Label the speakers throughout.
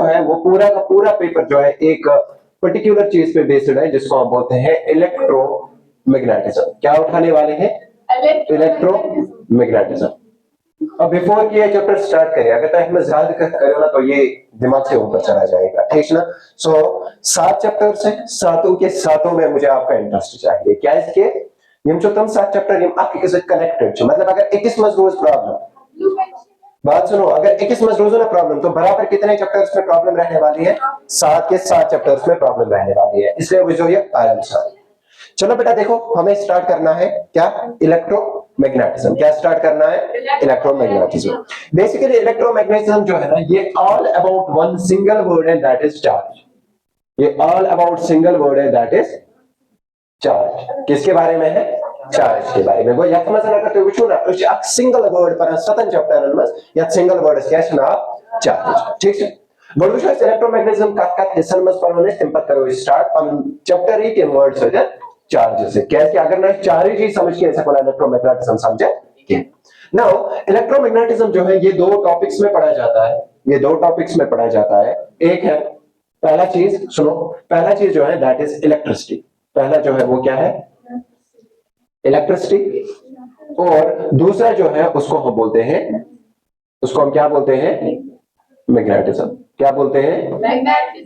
Speaker 1: है वो पूरा का पूरा पेपर जो है एक पर्टिकुलर चीज पे बेस्ड है जिसको हम बोलते हैं इलेक्ट्रोमैग्नेटिज्म। क्या उठाने वाले हैं? इलेक्ट्रोमैग्नेटिज्म। अब बिफोर कि ये चैप्टर स्टार्ट करें, अगर टाइम में ज्यादा करो ना तो ये दिमाग से ऊपर चला जाएगा, ठीक ना। सो 7 चैप्टर्स हैं, सातों के सातों में मुझे आपका इंटरेस्ट चाहिए। क्या इसके यम जो तुम 7 चैप्टर यम आपके के साथ कनेक्टेड छो, मतलब अगर 21 मज रोज प्रॉब्लम, बात सुनो, अगर 21 मज रोज ना प्रॉब्लम तो बराबर कितने चैप्टर्स में प्रॉब्लम रहने वाली है? 7 के 7 चैप्टर्स में प्रॉब्लम रहने वाली है, इसलिए वो जो ये आराम से। चलो बेटा देखो, हमें स्टार्ट करना है क्या? इलेक्ट्रोमैग्नेटिज्म। क्या स्टार्ट करना है? इलेक्ट्रोमैग्नेटिज्म। बेसिकली इलेक्ट्रोमैग्नेटिज्म जो है ना, ये all about one single word है, दैट इज चार्ज। ये ऑल अबाउट सिंगल वर्ड है, दैट इज चार्ज। किसके बारे में है? चार्ज के बारे में। वो यक मसला करते हुए छू ना एक सिंगल वर्ड पर सतन चैप्टर में या सिंगल वर्ड क्या सुना? चार्ज। ठीक है, बड़ू शो इलेक्ट्रोमैग्नेटिज्म का हिस्सा मस पर होने सिंपल करो स्टार्ट ऑन चैप्टर ही के वर्ड्स हो जाए चार्ज से। कैसे अगर मैं चार्ज ही समझ के ऐसा बोला इलेक्ट्रोमैग्नेटिज्म समझे क्या? नाउ इलेक्ट्रोमैग्नेटिज्म जो है ये 2 टॉपिक्स में पढ़ा जाता है। ये 2 टॉपिक्स में पढ़ा जाता है। एक है पहला चीज सुनो, पहला चीज जो है दैट इज इलेक्ट्रिसिटी। पहला जो है वो क्या है? इलेक्ट्रिसिटी। और दूसरा जो है उसको हम बोलते हैं, उसको हम क्या बोलते हैं? मैग्नेटिज्म। क्या बोलते हैं?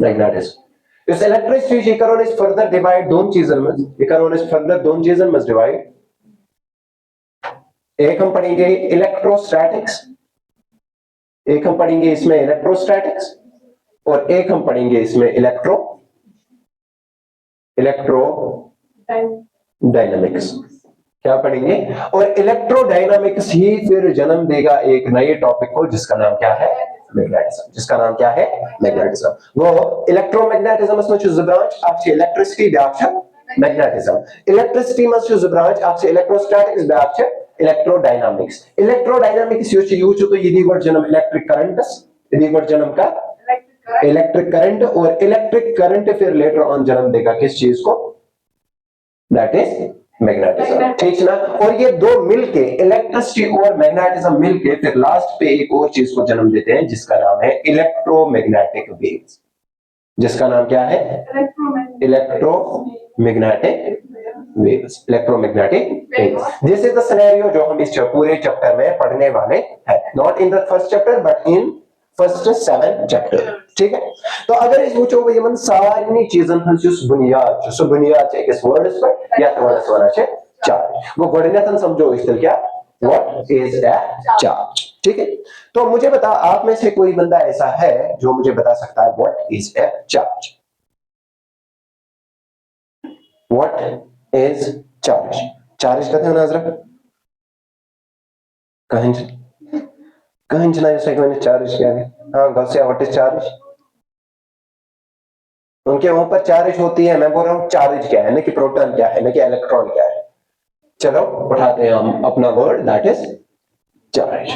Speaker 1: मैग्नेटिज्म। इस electricity crore is further divide दोन चीजों में, ये करोन इज फर्दर दोन चीजों में डिवाइड। एक हम पढ़ेंगे इलेक्ट्रोस्टैटिक्स, एक हम पढ़ेंगे इसमें इलेक्ट्रोस्टैटिक्स, और एक हम पढ़ेंगे इसमें इलेक्ट्रो डायनामिक्स। क्या पढ़ेंगे? और इलेक्ट्रोडायनामिक्स ही फिर जन्म देगा एक नए टॉपिक को जिसका नाम क्या है? मैग्नेटिज्म। जिसका नाम क्या है? मैग्नेटिज्म। वो इलेक्ट्रोमैग्नेटिज्म में जो ब्रांच आपसे इलेक्ट्रिसिटी ब्रांच मैग्नेटिज्म, इलेक्ट्रिसिटी में जो ब्रांच आपसे electrostatics branch electrodynamics. Electrodynamics use तो यदि वर्ड जन्म इलेक्ट्रिक करंट, यदि वर्ड जन्म का इलेक्ट्रिक करंट, और इलेक्ट्रिक करंट फिर लेटर ऑन जन्म देगा किस चीज को? That is magnetism. ठीक ना। और ये दो मिलके इलेक्ट्रिसिटी और मैग्नेटिज्म मिलके फिर लास्ट पे एक और चीज को जन्म देते हैं जिसका नाम है इलेक्ट्रोमैग्नेटिक वेव्स। जिसका नाम क्या है? Electromagnetic waves. Electromagnetic waves. This is the scenario जो हम इस पूरे चैप्टर में पढ़ने वाले हैं। Not in the first chapter but in first 7 chapter. ठीक है, तो अगर इस वुचो वो यमन सारी चीजन हंस जुस बुनियाद जो सो बुनियाद है किस वर्ड्स पर या वर्ड्स वाला है चार्ज। वो गोडनेथन समझो इस क्या? What is a charge. ठीक है, तो मुझे बता, आप में से कोई बंदा ऐसा है जो मुझे बता सकता है what is a charge? What is charge? Charge कहते हैं नजर कहीं कहीं जना जैसे मैंने चार्ज किया है। हाँ गौसिया, व्हाट इज चार्ज? उनके ऊपर चार्ज होती है। मैं बोल रहा हूं चार्ज क्या है, ना कि प्रोटॉन क्या है, ना कि इलेक्ट्रॉन क्या है। चलो उठाते हैं हम अपना वर्ड दैट इज चार्ज।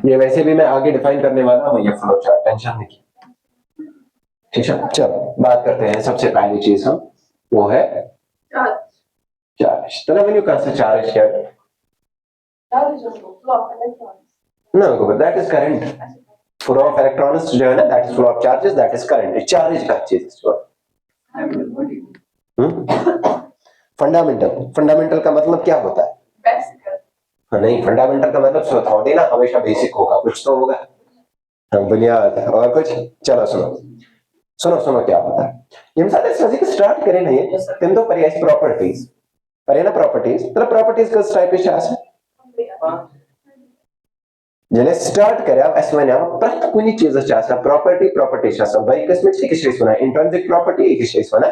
Speaker 1: ये वैसे भी मैं आगे डिफाइन करने वाला हूं, ये फ्लो चार्ट, टेंशन नहीं। ठीक है, चलो बात करते हैं। सबसे पहली चीज हम वो है चार्ज। तो ना कहां से चार्ज क्या है? No, that is current. Flow of electrons जो है ना, that is flow of charges, that is current. Charge का चीज फंडामेंटल। फंडामेंटल का मतलब क्या होता है? हाँ, नहीं, फंडामेंटल का मतलब थोड़ी ना हमेशा बेसिक होगा, कुछ तो होगा। हाँ, बुनियाद और कुछ। चलो सुनो सुनो सुनो क्या होता है। हम सारे फिजिक्स स्टार्ट करें नहीं तुम तो पर प्रॉपर्टीज पर ना, प्रॉपर्टीज मतलब प्रॉपर्टीज का टाइप है जने स्टार्ट करा ऐसे वने प्रत्येक कुनी चीज प्रॉपर्टी प्रॉपर्टी भाई किसमें एक बना इंट्रिंसिक प्रॉपर्टी, एक बना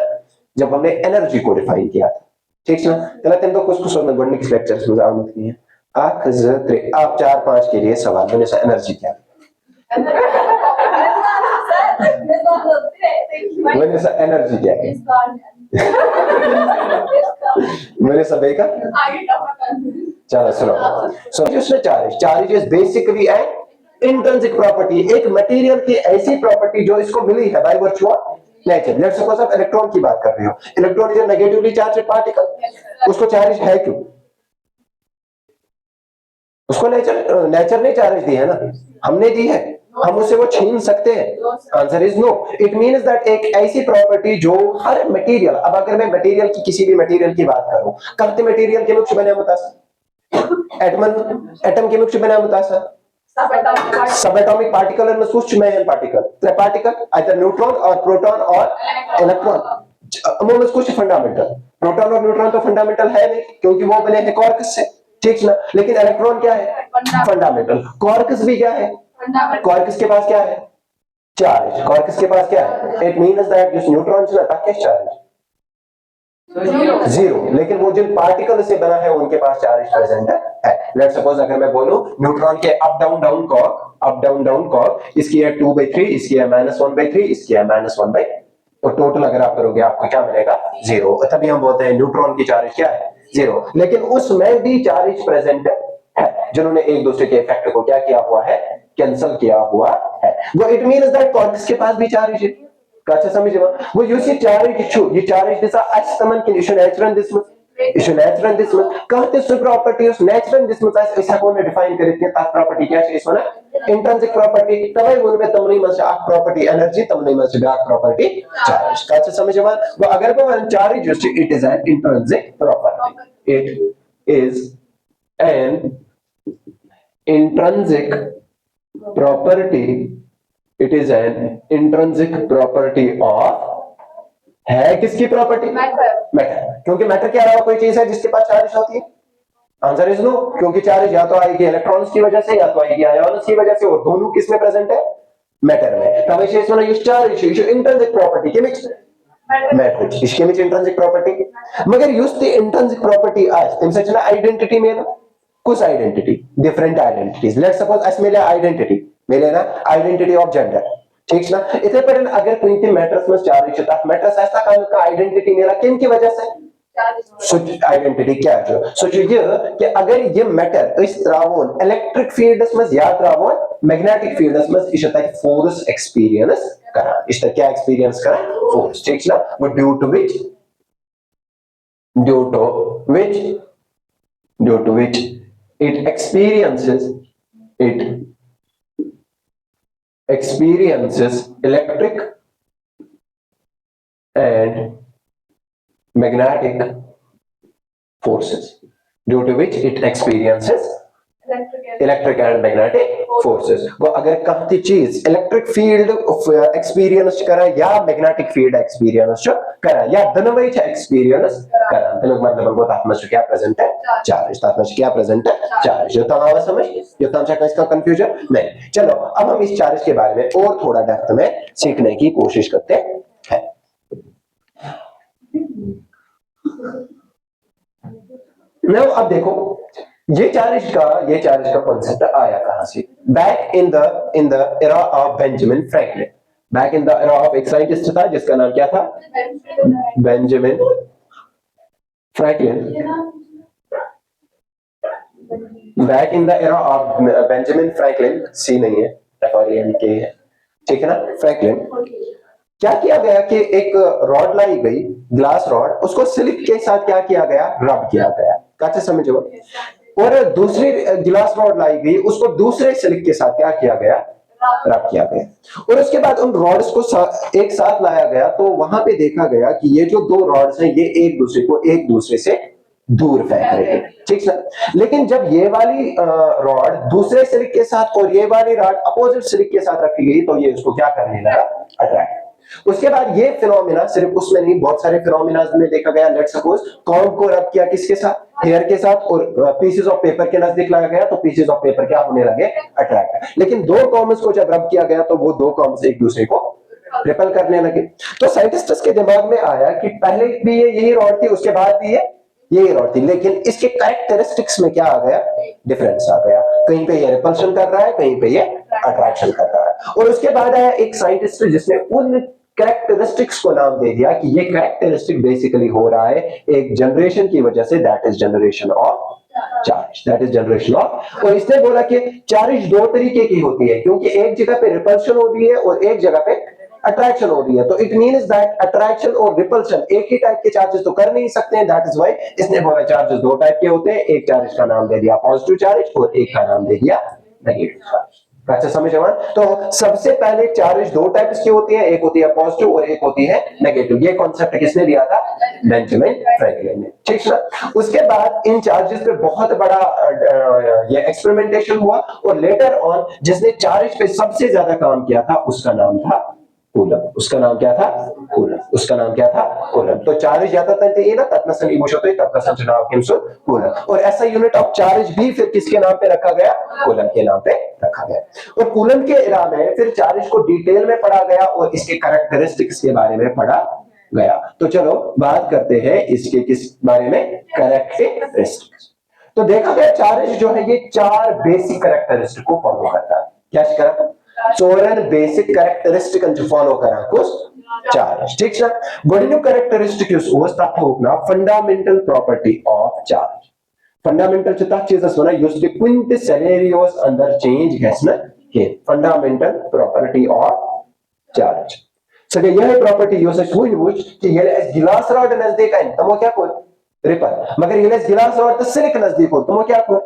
Speaker 1: जब हमने एनर्जी को डिफाइन किया था। ठीक है ना, तला तुम तो कुछ में गणित के लेक्चर्स में आमत नहीं है। आख ज आप 4-5 के लिए सवाल बने सा एनर्जी क्या बने सा एनर्जी क्या है मेरे सभी का चलो सुनो। सो जिसने charge is basically N intrinsic property, एक मटेरियल की ऐसी प्रॉपर्टी जो इसको मिली है by virtue of nature. Let's suppose आप इलेक्ट्रॉन की बात कर रहे हो, electron is a negatively charged particle, उसको चार्ज है क्यों? उसको नेचर ने चार्ज दी है ना, हमने दी है। हम उससे वो छीन सकते हैं? Answer is no. It means that एक ऐसी प्रॉपर्टी जो हर मटेरियल, अब अगर मैं मटेरियल की किसी भी मटेरियल की बात करूं, कहते मटेरियल के मुख्य बने मुतासा एटम के मुख्य बने मुतासा सब एटॉमिक पार्टिकल में कुछ में पार्टिकल त्रे पार्टिकल आइदर न्यूट्रॉन और प्रोटॉन और इलेक्ट्रॉन अमूमन कुछ फंडामेंटल प्रोटॉन और न्यूट्रॉन तो फंडामेंटल है नहीं क्योंकि वो बने हैं क्वार्क्स से, ठीक ना। लेकिन इलेक्ट्रॉन क्या है? फंडामेंटल। क्वार्क्स भी क्या है? क्वार्क्स के पास क्या है? चार्ज। क्वार्क्स के पास क्या है? इट मींस दैट जिस न्यूट्रॉन से आता है चार्ज जीरो, लेकिन वो जिन पार्टिकल से बना है उनके पास चार्ज प्रेजेंट है। लेट्स सपोज अगर मैं बोलूं न्यूट्रॉन के अप डाउन डाउन कॉर्क, इसकी है 2/3, इसकी है -1/3, इसकी है -1/, और टोटल अगर आप करोगे आपको क्या मिलेगा? जीरो। तभी हम बोलते हैं न्यूट्रॉन की चार्ज क्या है? जीरो। लेकिन उसमें भी चार्ज प्रेजेंट है जिन्होंने एक दूसरे के इफेक्ट को क्या किया हुआ है? कैंसिल किया हुआ है। वो इट मींस दैट क्वार्क्स के पास भी चार्ज है। Kaça समझिए वो यूसी चार्ज इशू ये चार्ज दिसा अस्तमन के इशू नेचुरल दिसमस कहते सु प्रॉपर्टी उस नेचुरल दिसमस ऐसा कोने डिफाइन करते ता प्रॉपर्टी क्या है इसमें इंट्रिंसिक प्रॉपर्टी तवे उन में तमनी में आ प्रॉपर्टी एनर्जी तमनी में बैक प्रॉपर्टी चार्ज काचा समझिए वो अगर वो charge it is an intrinsic property it is an intrinsic property it is an intrinsic property of है किसकी प्रॉपर्टी? मैटर। क्योंकि मैटर के अलावा कोई चीज है जिसके पास चार्ज होती है? आंसर इज नो, क्योंकि चार्ज या तो आएगी इलेक्ट्रॉन्स की वजह से या तो आएगी आयोन्स की वजह से, और दोनों किस में प्रेजेंट है? मैटर में। तब इसे इसमें use charge issue intrinsic property के मिक्स मैटर इसके मिक्स इंट्रिंसिक प्रॉपर्टी मगर यूज द इंट्रिंसिक प्रॉपर्टी आज इन सच ना आइडेंटिटी में कुछ identity different identities. Let's suppose us मिले आइडेंटिटी मिले ना आइडेंटिटी ऑफ जेंडर, ठीक ना। इतने पर अगर कोई के मैटर्स में चार्ज होता मैटर्स ऐसा का आइडेंटिटी मेरा किन की वजह से? सुच आइडेंटिटी क्या है? सोच ये कि अगर ये मैटर इस त्रावोन इलेक्ट्रिक फील्ड्स में या त्रावोन मैग्नेटिक फील्ड्स में इस तक फोर्स एक्सपीरियंस करा, इस तक क्या एक्सपीरियंस करा? फोर्स, ठीक ना। वो due to which it experiences electric and magnetic forces, due to which it experiences electric and magnetic forces. वो अगर कहती चीज इलेक्ट्रिक फील्ड एक्सपीरियंस करा या मैग्नेटिक फील्ड एक्सपीरियंस करा या दोनों ही एक्सपीरियंस करा तो मतलब वो तात्मा क्या प्रेजेंट है? चार्ज। तात्मा क्या प्रेजेंट है? चार्ज। ये तमाम समझ ये तमाम का इसका कंफ्यूजन नहीं। चलो अब हम इस चार्ज के बारे में और थोड़ा डेप्थ में सीखने की कोशिश करते हैं। नाउ अब देखो ये चार्ज का कॉन्सेप्ट आया कहां से? Back in the era of Benjamin Franklin. Back in the era of एक साइंटिस्ट था जिसका नाम क्या था? Benjamin Franklin. Back in the era of Benjamin Franklin, C नहीं है FRANK है, ठीक है ना। फ्रैंकलिन क्या किया गया कि एक रॉड लाई गई, ग्लास रॉड, उसको सिल्क के साथ क्या किया गया? रब किया गया। कैसे समझो? और दूसरी गिलास रॉड लाई गई, उसको दूसरे सिल्क के साथ क्या किया गया? रब किया गया। और उसके बाद उन रॉड्स को एक साथ लाया गया तो वहां पे देखा गया कि ये जो दो रॉड्स हैं ये एक दूसरे से दूर फेंक रहे हैं, ठीक है। लेकिन जब ये वाली रॉड दूसरे सिल्क के साथ और ये वाली रॉड अपोजिट सिल्क के साथ रखी गई तो ये उसको क्या करने लगा? अट्रैक्ट। उसके बाद ये फिनोमिना सिर्फ उसमें नहीं, बहुत सारे फिनोमिना में देखा गया। लेट्स सपोज कॉम्ब को रब किया किसके साथ? हेयर के साथ, और पीसेस ऑफ पेपर के नजदीक लाया गया तो पीसेस ऑफ पेपर क्या होने लगे? अट्रैक्ट। लेकिन दो कॉम्ब्स को जब रब किया गया तो वो दो कॉम्ब्स एक दूसरे को रिपेल करने लगे। तो साइंटिस्ट्स के दिमाग में आया कि पहले भी ये यही रॉड थी, उसके बाद भी ये यही रॉड थी, लेकिन इसके कैरेक्टरिस्टिक्स में क्या आ गया? डिफरेंस आ गया। कहीं पे ये रिपल्शन कर रहा है, कहीं पे ये अट्रैक्शन कर रहा है। और उसके बाद आया एक साइंटिस्ट जिसने उन कैरेक्टरिस्टिक्स को नाम दे दिया कि ये कैरेक्टरिस्टिक बेसिकली हो रहा है एक जनरेशन की वजह से, that is generation of charge, that is generation of. और इसने बोला कि चार्ज दो तरीके की होती है, क्योंकि एक जगह पे रिपल्शन हो रही है और एक जगह पे अट्रैक्शन हो रही है, तो इट मींस दैट अट्रैक्शन और रिपल्शन एक ही टाइप के चार्जेस तो कर नहीं सकते हैं। दैट इज व्हाई इसने बोला चार्जेस दो टाइप के होते हैं। एक चार्ज का नाम दे दिया पॉजिटिव चार्ज और एक का नाम दे दिया नेगेटिव चार्ज। अच्छा समझ आया। तो सबसे पहले चार्ज दो टाइप्स की होती है, एक होती है पॉजिटिव और एक होती है नेगेटिव। ये कॉन्सेप्ट किसने दिया था? बेंजामिन फ्रैंकलिन ने, ठीक है। उसके बाद इन चार्जेस पे बहुत बड़ा ये एक्सपेरिमेंटेशन हुआ और लेटर ऑन जिसने चार्ज पे सबसे ज्यादा काम किया था उसका नाम था कूलम। उसका नाम क्या था? कूलम। उसका नाम क्या था? कूलम। तो चार्ज जाता था ये ना तत्नसन इमोशन तब संचना कूलम। और ऐसा यूनिट ऑफ चार्ज भी फिर किसके नाम पे रखा गया? कूलम के नाम पे रखा गया। और कूलम के इरा में फिर चार्ज को डिटेल में पढ़ा गया और इसके कैरेक्टरिस्टिक्स के बारे में पढ़ा गया। तो चलो बात करते हैं इसके किस बारे में? कैरेक्टरिस्टिक्स। तो देखा गया चार्ज जो है ये चार बेसिक कैरेक्टरिस्टिक को फॉलो करता है। क्या करा? चोरन बेसिक कैरेक्टरिस्टिक फॉलो करा कुछ चार्ज, ठीक है। गोडन्यू characteristic fundamental property of charge. Fundamental चीज कुछ सिनेरियोस अंदर चेंज गए फंडामेंटल प्रॉपर्टी ऑफ चार्ज। सगळे यह प्रॉपर्टी यूज कि गिलास रॉड नजदीक है तमो क्या कोई रिपल, मगर ये गिलास रॉड तो सिल्क नजदीक हो तुम क्या को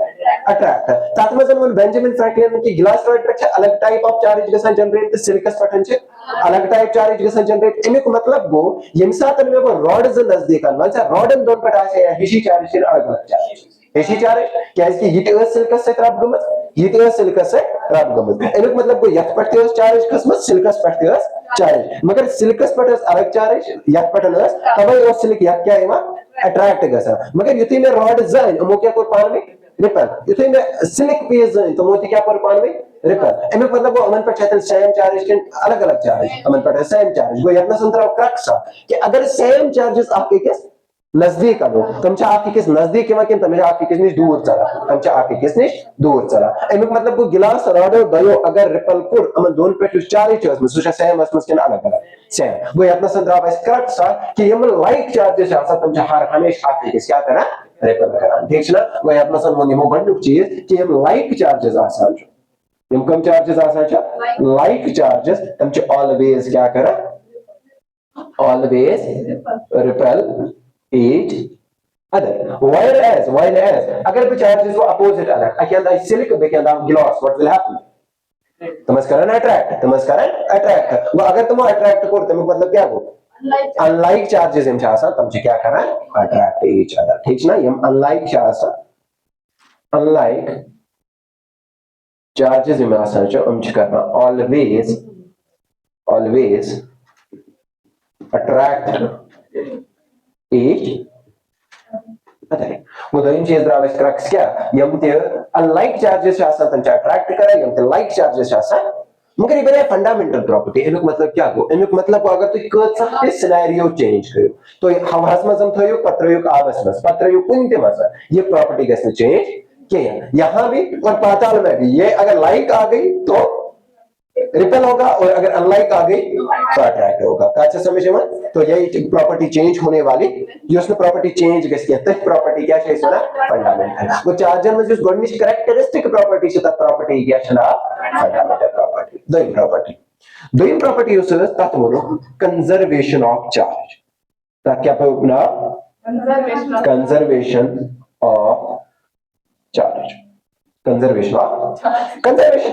Speaker 1: अट्रैक्ट तथ मन बेंजामिन फ्रैंकलिन की गिलास रॉड पे अलग टाइप ऑफ चार्ज गसन जनरेट सिल्कस पे अलग टाइप चार्ज गसन जनरेट। अमिक मतलब गो यम सात में वो रॉड नजदीक रॉडन दोन पे आसे हिशी चार्ज अलग अलग चार्ज हिशी चार्ज क्या इसकी ये सिल्कस से रब गमत ये सिल्कस से रब गमत। अमिक मतलब गो यथ पे चार्ज खसमत सिल्कस पे चार्ज, मगर सिल्कस पे अलग चार्ज यथ पे तवे सिल्क यथ क्या अट्रैक्ट गसन, मगर युति में रॉड जाइन अमो क्या को पान में रिपल, युति में सिल्क पीस जाइन तो मोती क्या पर पान में रिपल। एमे मतलब वो अमन पर छतल सेम चार्ज के अलग अलग चार्ज अमन पर सेम चार्ज वो यत्न संतरा क्रक्स कि अगर सेम चार्जेस आपके के नजदीक आलो तुमच्या आपके किस नजदीक किंवा कि तुमच्या आपके किस निश दूर चला तुमच्या आपके किस निश दूर चला। एमे मतलब वो गिलास रॉड दयो अगर रिपल कुर अमन दोन पे चार्ज में सुशा सेम असमस के अलग अलग सेम वो यत्न संतरा बस क्रक्स कि यम लाइक चार्जेस आसा तुमच्या हर हमेशा आपके किस क्या करा रिपल करा, ठीक है ना। वो यत्न सन वो बंदुक चीज कि यम लाइक चार्जेस आसा यम कम चार्जेस आसा लाइक चार्जेस तुमचे ऑलवेज क्या करा always ripple each other, whereas अगर भी चार्जेस वो अपोजिट अलग अकेला सिल्क बेकेंदा ग्लास व्हाट विल हैपन तमस्करन अट्रैक्ट वो अगर तुम अट्रैक्ट कर तुम मतलब क्या हो अनलाइक चार्जेस हम आसा तुम क्या करा अट्रैक्ट ईच अदर, ठीक ना। हम अनलाइक आसा अनलाइक चार्जेस हम आसा हम करना ऑलवेज अट्रैक्ट each other। वो दोन चीज द्रावस क्रक्स क्या यम ते अनलाइक चार्जेस आसा तंचा अट्रैक्ट करा यम ते लाइक चार्जेस आसा, मगर ये बने फंडामेंटल प्रॉपर्टी एनुक मतलब क्या गो एनुक मतलब अगर तु कत सिनेरियो चेंज करो तो हवास मजम थयो पत्रयुक आबस मस पत्रयुक कुंते मस ये प्रॉपर्टी कैसे चेंज किया यहां भी और पाताल में भी। ये अगर लाइक आ गई तो रिपल होगा और अगर अनलाइक आ गई तो अट्रैक्ट होगा। अच्छा समझ में? तो यही प्रॉपर्टी चेंज होने वाली ये उसने प्रॉपर्टी चेंज किया तक प्रॉपर्टी क्या है इसमें फंडामेंटल वो चार्जर में जो गोडनिश कैरेक्टरिस्टिक प्रॉपर्टी से तक प्रॉपर्टी क्या है फंडामेंटल प्रॉपर्टी। दोई प्रॉपर्टी उस तक बोलो कंजर्वेशन ऑफ चार्ज तक क्या पे ना कंजर्वेशन ऑफ चार्ज कंजर्वेशन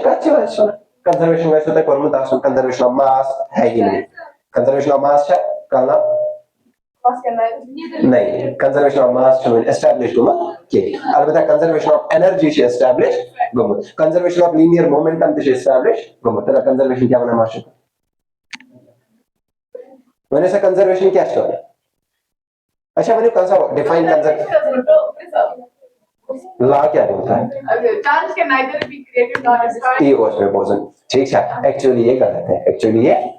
Speaker 1: का अच्छी बात है। कंजर्वेशन वैसे होता है formula Das conservation of mass है कि नहीं कंजर्वेशन ऑफ मास है कहना नहीं कंजर्वेशन ऑफ मास जो एस्टैब्लिश गुमा के अलबत्ता कंजर्वेशन ऑफ एनर्जी से एस्टैब्लिश गुमा कंजर्वेशन ऑफ लीनियर मोमेंटम से एस्टैब्लिश गुमा तेरा कंजर्वेशन क्या बना मास मैंने से कंजर्वेशन क्या है? अच्छा मैंने कौन सा डिफाइन कंजर्वेशन ला क्या बोलता है
Speaker 2: charge can neither be created nor destroyed
Speaker 1: ये उसमें पोजन ठीक है एक्चुअली ये गलत है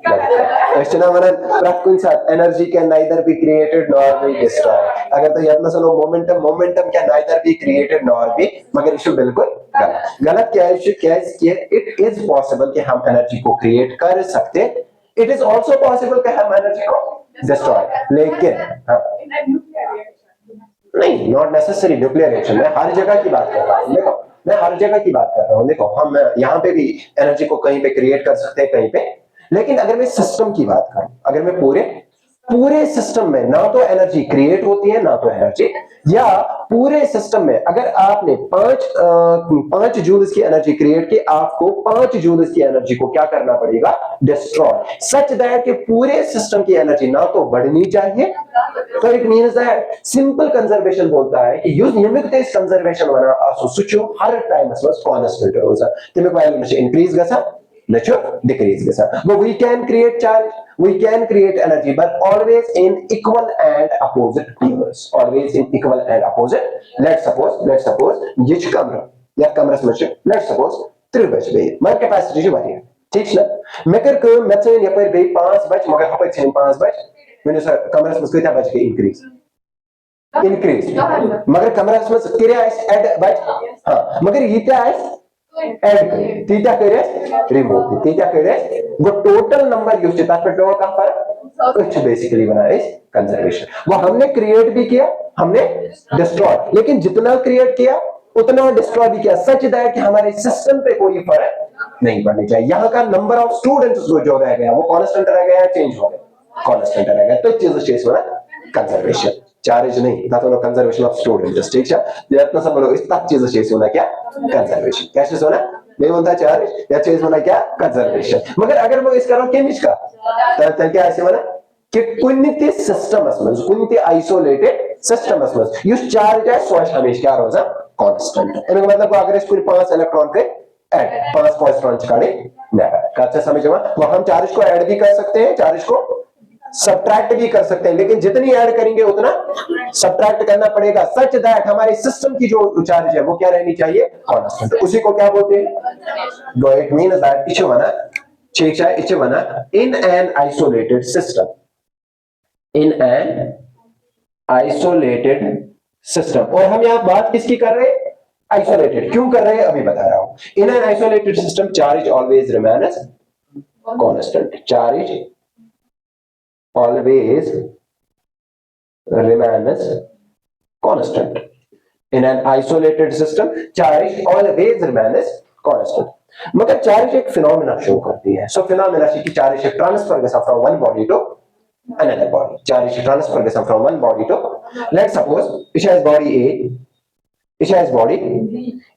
Speaker 1: क्वेश्चन हमारा प्रकुन साथ energy can neither be created nor be destroyed अगर तो याद ना सुनो momentum can neither be created nor be मगर इशू बिल्कुल गलत क्या है इशू क्या है इट इज पॉसिबल कि हम एनर्जी को क्रिएट कर सकते इट इज आल्सो पॉसिबल कि हम एनर्जी को डिस्ट्रॉय लेकिन नहीं नॉट नेसेसरी न्यूक्लियर रिएक्शन में हर जगह की बात कर रहा हूं देखो मैं हर जगह की बात कर रहा हूं देखो हम यहाँ पे भी एनर्जी को कहीं पे क्रिएट कर सकते हैं कहीं पे, लेकिन अगर मैं सिस्टम की बात करूं अगर मैं पूरे पूरे सिस्टम में ना तो एनर्जी क्रिएट होती है ना तो एनर्जी, या पूरे सिस्टम में अगर आपने 5 जूल्स की एनर्जी क्रिएट की, आपको 5 जूल्स की एनर्जी को क्या करना पड़ेगा, डिस्ट्रॉय, सच दैट कि पूरे सिस्टम की एनर्जी ना तो बढ़नी चाहिए, तो it means that simple conservation बोलता है कि यूज यमिकतेस कंजर्वेशन wana आसो सुचो हर टाइम मस कांस्टेंट रोजा तमे वैल्यू में इंक्रीज गसा लेचो डिक्रीज गसा, but we can create charge, we can create energy, but always in equal and opposite pairs, always in equal and opposite. Let's suppose ये कमरा या कमरा में let's suppose 3 बज गई मगर कैपेसिटी जो वाली है ठीक ना, मैं कर मैं से यहाँ पर 5 बज मगर यहाँ पर 5 बज मैंने सर कमरा में कितना बज के इंक्रीज मगर कमरा में किया ऐड बज हाँ मगर ये क्या है ऐड करें तीता करे रिमूव तीता करे वो टोटल नंबर यूज चिता पे का फर्क कुछ बेसिकली बना इस कंजर्वेशन, वो हमने क्रिएट भी किया हमने डिस्ट्रॉय, लेकिन जितना क्रिएट किया उतना डिस्ट्रॉय भी किया, सच दैट कि हमारे सिस्टम पे कोई फर्क नहीं पड़नी चाहिए। यहाँ का नंबर ऑफ स्टूडेंट्स जो रह गया वो कांस्टेंट रह गया चेंज हो गया कांस्टेंट रह गया, तो चीज चेंज हो रहा कंजर्वेशन चार्ज नहीं ना तो कंजर्वेशन ऑफ स्टूडेंट्स ठीक है, जितना सब लोग इस तक चीज चेंज होना क्या कंजर्वेशन क्या चीज होना नहीं बोलता चार्ज या चेंज होना क्या कंजर्वेशन, मगर अगर वो इसका केमिस्ट का तो क्या ऐसे बना कि कुन्नते सिस्टमस में कुन्नते आइसोलेटेड सिस्टमस में ये चार्ज है सोच हमेशा क्या रोजा कांस्टेंट, इनका मतलब अगर इसको 5 इलेक्ट्रॉन के ऐड 5 पॉजिट्रॉन काटे ना का समझ में, वो हम चार्ज को ऐड भी कर सकते हैं चार्ज को सब्ट्रैक्ट भी कर सकते हैं, लेकिन जितनी ऐड करेंगे उतना सब्ट्रैक्ट करना पड़ेगा, सच दैट हमारे सिस्टम की जो चार्ज है वो क्या रहनी चाहिए कांस्टेंट, उसी को क्या बोलते हैं दो, it means that each one ठीक है each one in an isolated system, in an isolated system, और हम यहां बात किसकी कर रहे हैं आइसोलेटेड क्यों कर रहे हैं अभी बता रहा हूं, in an isolated system charge always remains constant, charge always remains constant in an isolated system, charge always remains constant, मगर चार्ज एक फिनोमेना शो करती है, सो फिनोमेना की चार्ज ट्रांसफर गसा from one body to another body, charge transfer गसा from one body to, let's suppose it has body A, it has body,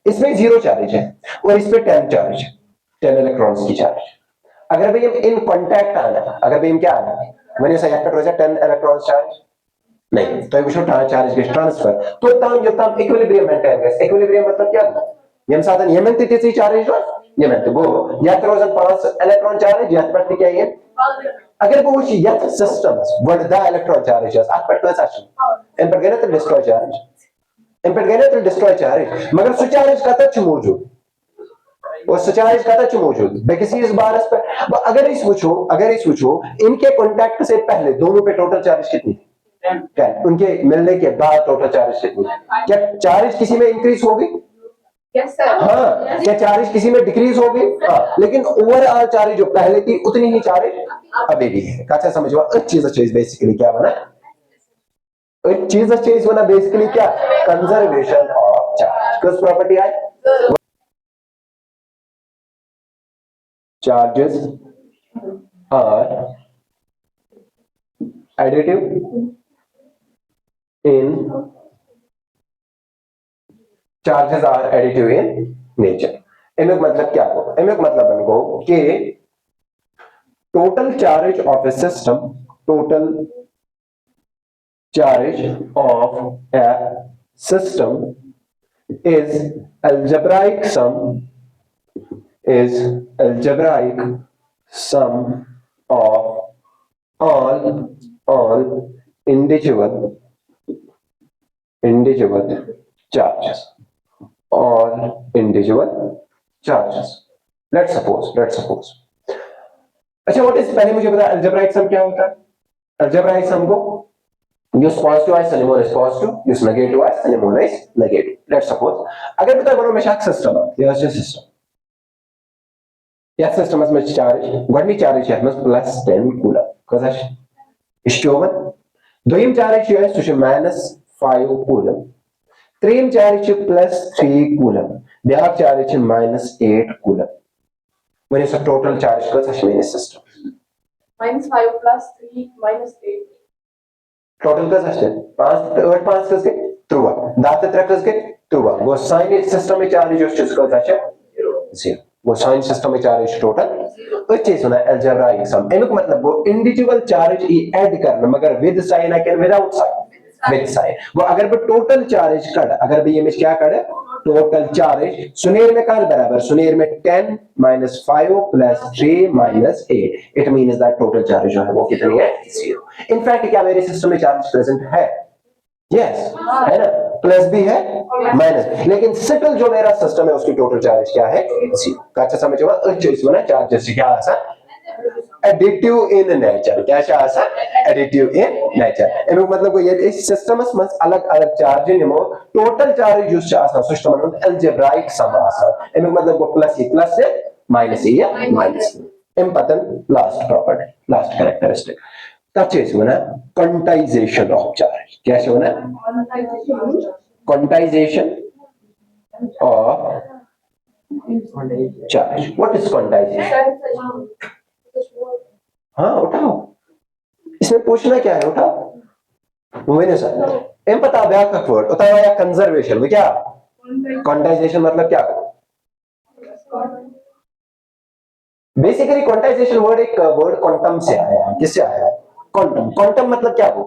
Speaker 1: इसमें 0 charge है और इस पे 10 चार्ज 10 इलेक्ट्रॉन्स की चार्ज, अगर भाई हम इन कांटेक्ट आना, अगर भाई हम क्या आना मैंने सही एक्ट रोजा 10 इलेक्ट्रॉन चार्ज नहीं तो ये चार्ज के ट्रांसफर तो तम जो तम इक्विलिब्रियम मेंटेन है, इक्विलिब्रियम मतलब क्या यम साधन यमन तिथि चार्ज जो यमन तो वो या रोजा 5 इलेक्ट्रॉन चार्ज या पर क्या है, अगर वो या system word the electron charge at पर तो सच इन पर गए तो डिस्ट्रॉय चार्ज, इन पर गए तो डिस्ट्रॉय चार्ज, मगर सो चार्ज का तक मौजूद और चार्ज का तक मौजूद बेकिसी इस बार इस पर, अगर इस पूछो इनके कांटेक्ट से पहले दोनों पे टोटल चार्ज कितनी क्या उनके मिलने के बाद टोटल चार्ज कितनी, क्या चार्ज किसी में इंक्रीज होगी
Speaker 2: Yes, sir.
Speaker 1: हाँ क्या चार्ज किसी में डिक्रीज होगी हाँ, लेकिन ओवरऑल चार्ज जो पहले थी उतनी ही चार्ज अभी भी है, अच्छा समझो चीज बेसिकली क्या बना चीज बना बेसिकली क्या कंजर्वेशन ऑफ चार्ज, किस property I charges are additive in nature, इनका मतलब क्या हो, इनका मतलब इनको कि total charge of a system, total charge of a system is algebraic sum of all individual charges, all individual charges. Let's suppose अच्छा व्हाट इज पहले मुझे बता algebraic sum क्या होता है, algebraic sum को use positive as synonym is positive, use negative as synonym is negative. Let's suppose अगर बता बनो मेरा सिस्टम है, ये है सिस्टम या सिस्टम में चार्ज गडनी चार्ज है में प्लस 10 कूलम कसा इस्टोवन दोयम चार्ज है सो -5 कूलम, त्रीम चार्ज है +3 कूलम, ब्याक चार्ज है -8 coulomb, when is the total charge कसा मेरे सिस्टम
Speaker 2: -5 + 3 - 8
Speaker 1: टोटल कस 5 8 5 कस गए 13 10 3 कस गए 13 गो साइन सिस्टम चार्ज कस 0 वो साइन सिस्टम चार्ज टोटल अच्छे सुना अलजेब्राइक सम एनुक मतलब वो इंडिविजुअल चार्ज ऐड करना मगर विद साइन है विदाउट साइन विद साइन वो अगर वो टोटल चार्ज कट अगर भी ये में क्या कट टोटल चार्ज सुनेर में कहां बराबर सुनेर में 10 -5 + 3 - 8 it means that total charge जो है वो कितनी है 0 इनफैक्ट क्या मेरे सिस्टम में चार्ज प्रेजेंट है यस है ना प्लस भी है माइनस लेकिन सेटल जो मेरा सिस्टम है उसकी टोटल चार्ज क्या है 0 अच्छा समझ में अच्छा इसमें ना चार्जेस क्या आसा एडिटिव इन नेचर क्या आसा एडिटिव इन नेचर एनु मतलब ये इस सिस्टमस में अलग अलग चार्ज निमो टोटल चार्ज यूज आसा सिस्टम में अलजेब्राइक सम आसा एनु मतलब वो प्लस से माइनस या minus important last property last characteristic touches mana quantization of charge क्या है ना quantization of charge what is quantization हाँ उठाओ इसमें पूछना क्या है उठाओ मैंने सर एम पता व्याक वर्ड उतारा या कंजर्वेशन वो क्या quantization मतलब क्या बेसिकली क्वांटाइजेशन वर्ड एक वर्ड क्वांटम से आया है किससे आया है क्वांटम क्वांटम मतलब क्या हो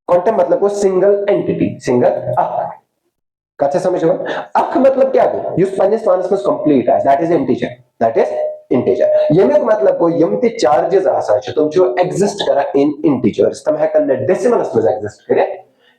Speaker 1: क्वांटम मतलब वो सिंगल एंटिटी सिंगल अक कैसे समझो अक मतलब क्या हो यूज पन्नेस मानस में कंप्लीट है दैट इज इंटीजर ये में मतलब को यमति चार्जेस आसा छ तुम जो एग्जिस्ट करा इन इंटीजर्स तम है कल डेसिमल्स में एग्जिस्ट करे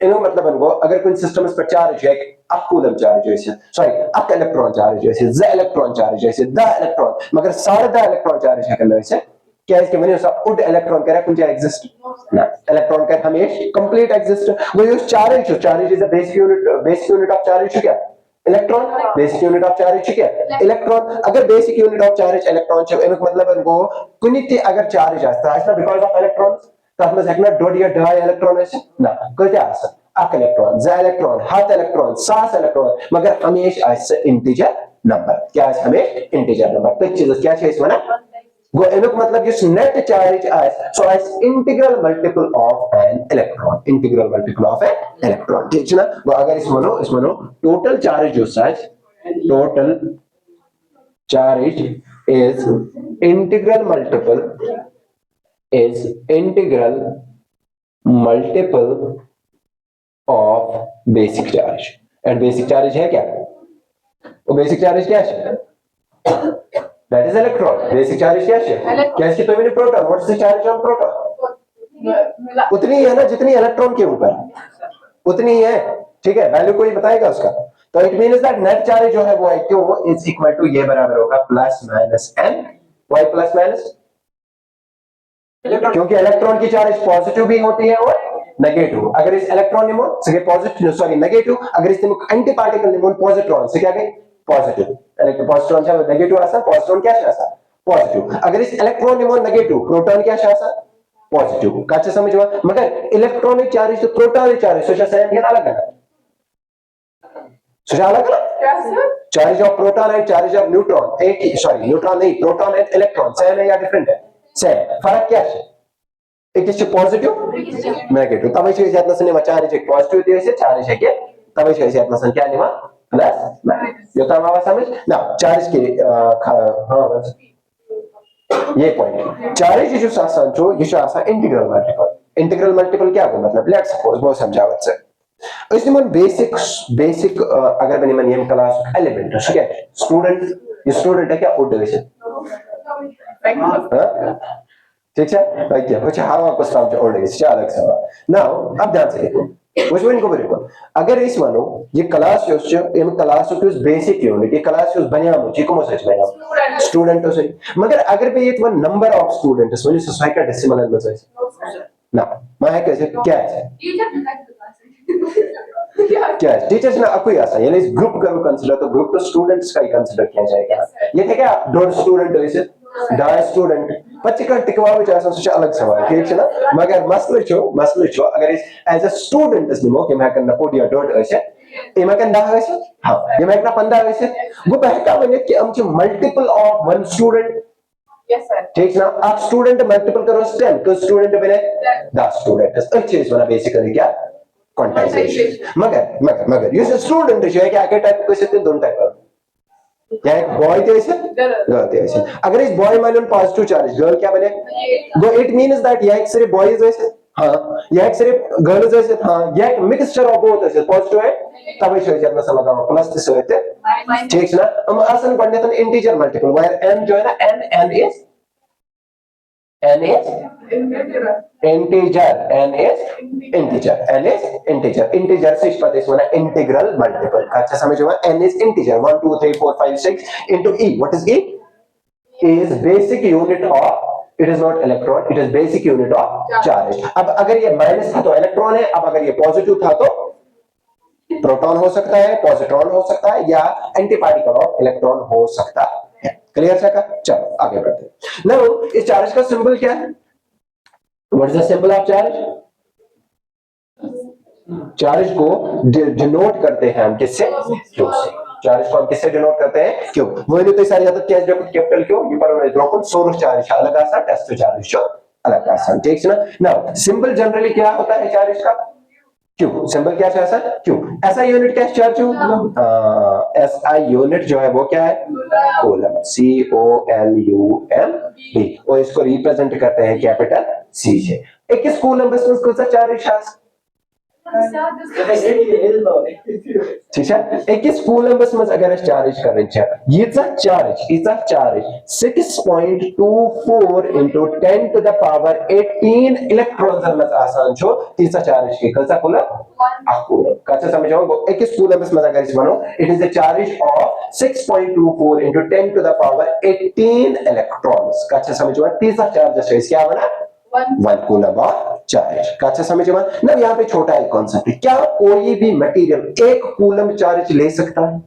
Speaker 1: इनो मतलब इनको अगर कोई सिस्टम पर चार्ज है अक कूलम चार्ज है सॉरी अक इलेक्ट्रॉन चार्ज है ज इलेक्ट्रॉन चार्ज है द इलेक्ट्रॉन मगर सारे द इलेक्ट्रॉन चार्ज है कल वैसे क्या इसके मैंने उसका उड इलेक्ट्रॉन करे कुछ एग्जिस्ट ना इलेक्ट्रॉन का हमेशा कंप्लीट एग्जिस्ट वो use charge is a basic unit of charge क्या electron basic unit of charge क्या इलेक्ट्रॉन अगर basic unit of charge electron छ एमक मतलब इनको कुनिते अगर चार्ज आस्ता है बिकॉज़ ऑफ इलेक्ट्रॉन्स तब में सकना डॉट या ढाई इलेक्ट्रॉन है ना क्या आसा अक इलेक्ट्रॉन ज इलेक्ट्रॉन हाथ इलेक्ट्रॉन सास इलेक्ट्रॉन मगर हमेशा ऐसे इंटीजर नंबर क्या है हमें इंटीजर नंबर तो चीज क्या है इसमें ना गो एनुक मतलब जो net charge as so as integral multiple of an electron ठीक है ना वो अगर इसमें टोटल चार्ज जो such total charge is integral multiple of basic charge and basic charge है क्या वो basic charge क्या है that is electron basic charge क्या है क्या इसकी तो मैंने proton what is the charge on proton उतनी है ना जितनी इलेक्ट्रॉन के ऊपर उतनी ही है ठीक है वैल्यू कोई बताएगा उसका तो it means that net charge जो है वो है क्यों इज इक्वल टू ये बराबर होगा plus minus n y plus minus क्योंकि इलेक्ट्रॉन की चार्ज पॉजिटिव भी होती है और नेगेटिव अगर इस इलेक्ट्रॉन निमोन से पॉजिटिव सॉरी नेगेटिव अगर इस एंटी पार्टिकल निमोन पॉजिट्रॉन से क्या गई पॉजिटिव पॉजिट्रॉन से नेगेटिव आसा पॉजिट्रॉन क्या आसा पॉजिटिव अगर इस इलेक्ट्रॉन निमोन नेगेटिव प्रोटॉन क्या आसा पॉजिटिव काचे समझवा मगर इलेक्ट्रॉनिक चार्ज तो प्रोटॉनिक चार्ज सोचा सेम क्या अलग है सोचा अलग है
Speaker 2: क्या sir
Speaker 1: charge of proton and charge of neutron एक ही सॉरी न्यूट्रॉन नहीं प्रोटॉन एंड इलेक्ट्रॉन सेम है या डिफरेंट है सेम फर्क क्या है एक इस पॉजिटिव नेगेटिव तब इसे इतना से चार्ज एक पॉजिटिव दिए से चार्ज है क्या तब इसे इतना संख्या निमा प्लस माइनस ये तो हमारा समझ ना चार्ज के हां बस ये पॉइंट चार्ज जो आसान जो ये आसान इंटीग्रल मल्टीपल क्या होगा मतलब लेट्स सपोज वो समझावत से इसमें मन बेसिक अगर मैंने नियम क्लास एलिमेंट है क्या स्टूडेंट ये स्टूडेंट है क्या उड वैसे ठीक है ओके कुछ हवा को समझ उड़ गई क्या अलग सवाल नाउ अब ध्यान से देखो which one को बोलो अगर इस मानो ये क्लास जो इन क्लास को बेसिक यूनिट ये क्लास जो बनिया मुझे को सच बनिया स्टूडेंट तो सही मगर अगर भी ये तो number of students when society का डेसिमल में सही ना मैं है कैसे क्या है क्या है टीचर्स ना आपको याद है यानी ग्रुप करो कंसीडर तो ग्रुप तो स्टूडेंट्स का ही कंसीडर किया जाएगा ये थे क्या दो स्टूडेंट वैसे ढाई स्टूडेंट 25 का टिकवा में चाहे सोचा अलग सवाल ठीक है ना मगर मसले छो अगर इस एज अ स्टूडेंट इस निमो के मैं करना पोडिया डॉट ऐसे ये मैं करना है वैसे हां ये मैं करना 15 वैसे वो बहका मैंने कि हम जो multiple of one student
Speaker 2: Yes, sir.
Speaker 1: ठीक ना आप स्टूडेंट मल्टीपल करो 10 तो स्टूडेंट बने 10 स्टूडेंट अच्छी चीज बना बेसिकली क्या क्वांटाइजेशन मगर ये स्टूडेंट जो है क्या के टाइप को सकते दोनों टाइप का या एक बॉय थे ऐसे गर्ल थे ऐसे अगर इस बॉय मान लो पॉजिटिव चार्ज गर्ल क्या बने गो इट मींस दैट या एक सिर्फ बॉयज ऐसे हां या एक सिर्फ गर्ल्स ऐसे हां या एक मिक्सचर ऑफ बोथ ऐसे पॉजिटिव है तब इसे जब ना लगा प्लस से होते ठीक ना हम आसान पढ़ने तो इंटीजर मल्टीपल वेयर n जो है ना n is integer integer से पता इसमें integral multiple अच्छा समझ में n is integer 1 2 3 4 5 6 into e what is e is basic unit of it is not electron it is basic unit of charge अब अगर ये माइनस था तो इलेक्ट्रॉन है अब अगर ये पॉजिटिव था तो प्रोटॉन हो सकता है पॉजिट्रॉन हो सकता है या एंटीपार्टिकल ऑफ इलेक्ट्रॉन हो सकता है क्लियर है चलो आगे बढ़ते हैं नाउ इस चार्ज का सिंबल क्या है what is the symbol of charge charge को डिनोट करते हैं हम किससे क्यू से चार्ज को हम किससे डिनोट करते हैं क्यू वही तो सारी ज्यादा क्या कैपिटल क्यू ये पर ड्रॉप सोलर चार्ज अलग आसान टेस्ट चार्ज जो अलग आसान ठीक है ना नाउ सिंबल जनरली क्या होता है चार्ज का क्यू सिंबल क्या है सर क्यू ऐसा यूनिट क्या चार्ज हो एसआई यूनिट जो है वो क्या है कूलम COLUMB और इसको रिप्रेजेंट करते हैं कैपिटल C से एक किस कूलम बस उसको चार्ज शास ठीक है एक किस कूलम बस में अगर चार्ज कर रहे हैं ये charge 6.24 into 10 to the power 18 electron में आसान छो तीसरा चार्ज के कौन सा कूलम कूलम कैसे समझाओ एक किस कूलम बस में अगर इस बनो it is the charge of 6.24 into 10 to the power 18 electrons कैसे समझो तीसरा चार्ज है क्या बना 1 कूलम ऑफ चार्ज कैसे समझे बात ना यहाँ पे छोटा एक कॉन्सेप्ट है क्या कोई भी मटेरियल 1 कूलम चार्ज ले सकता है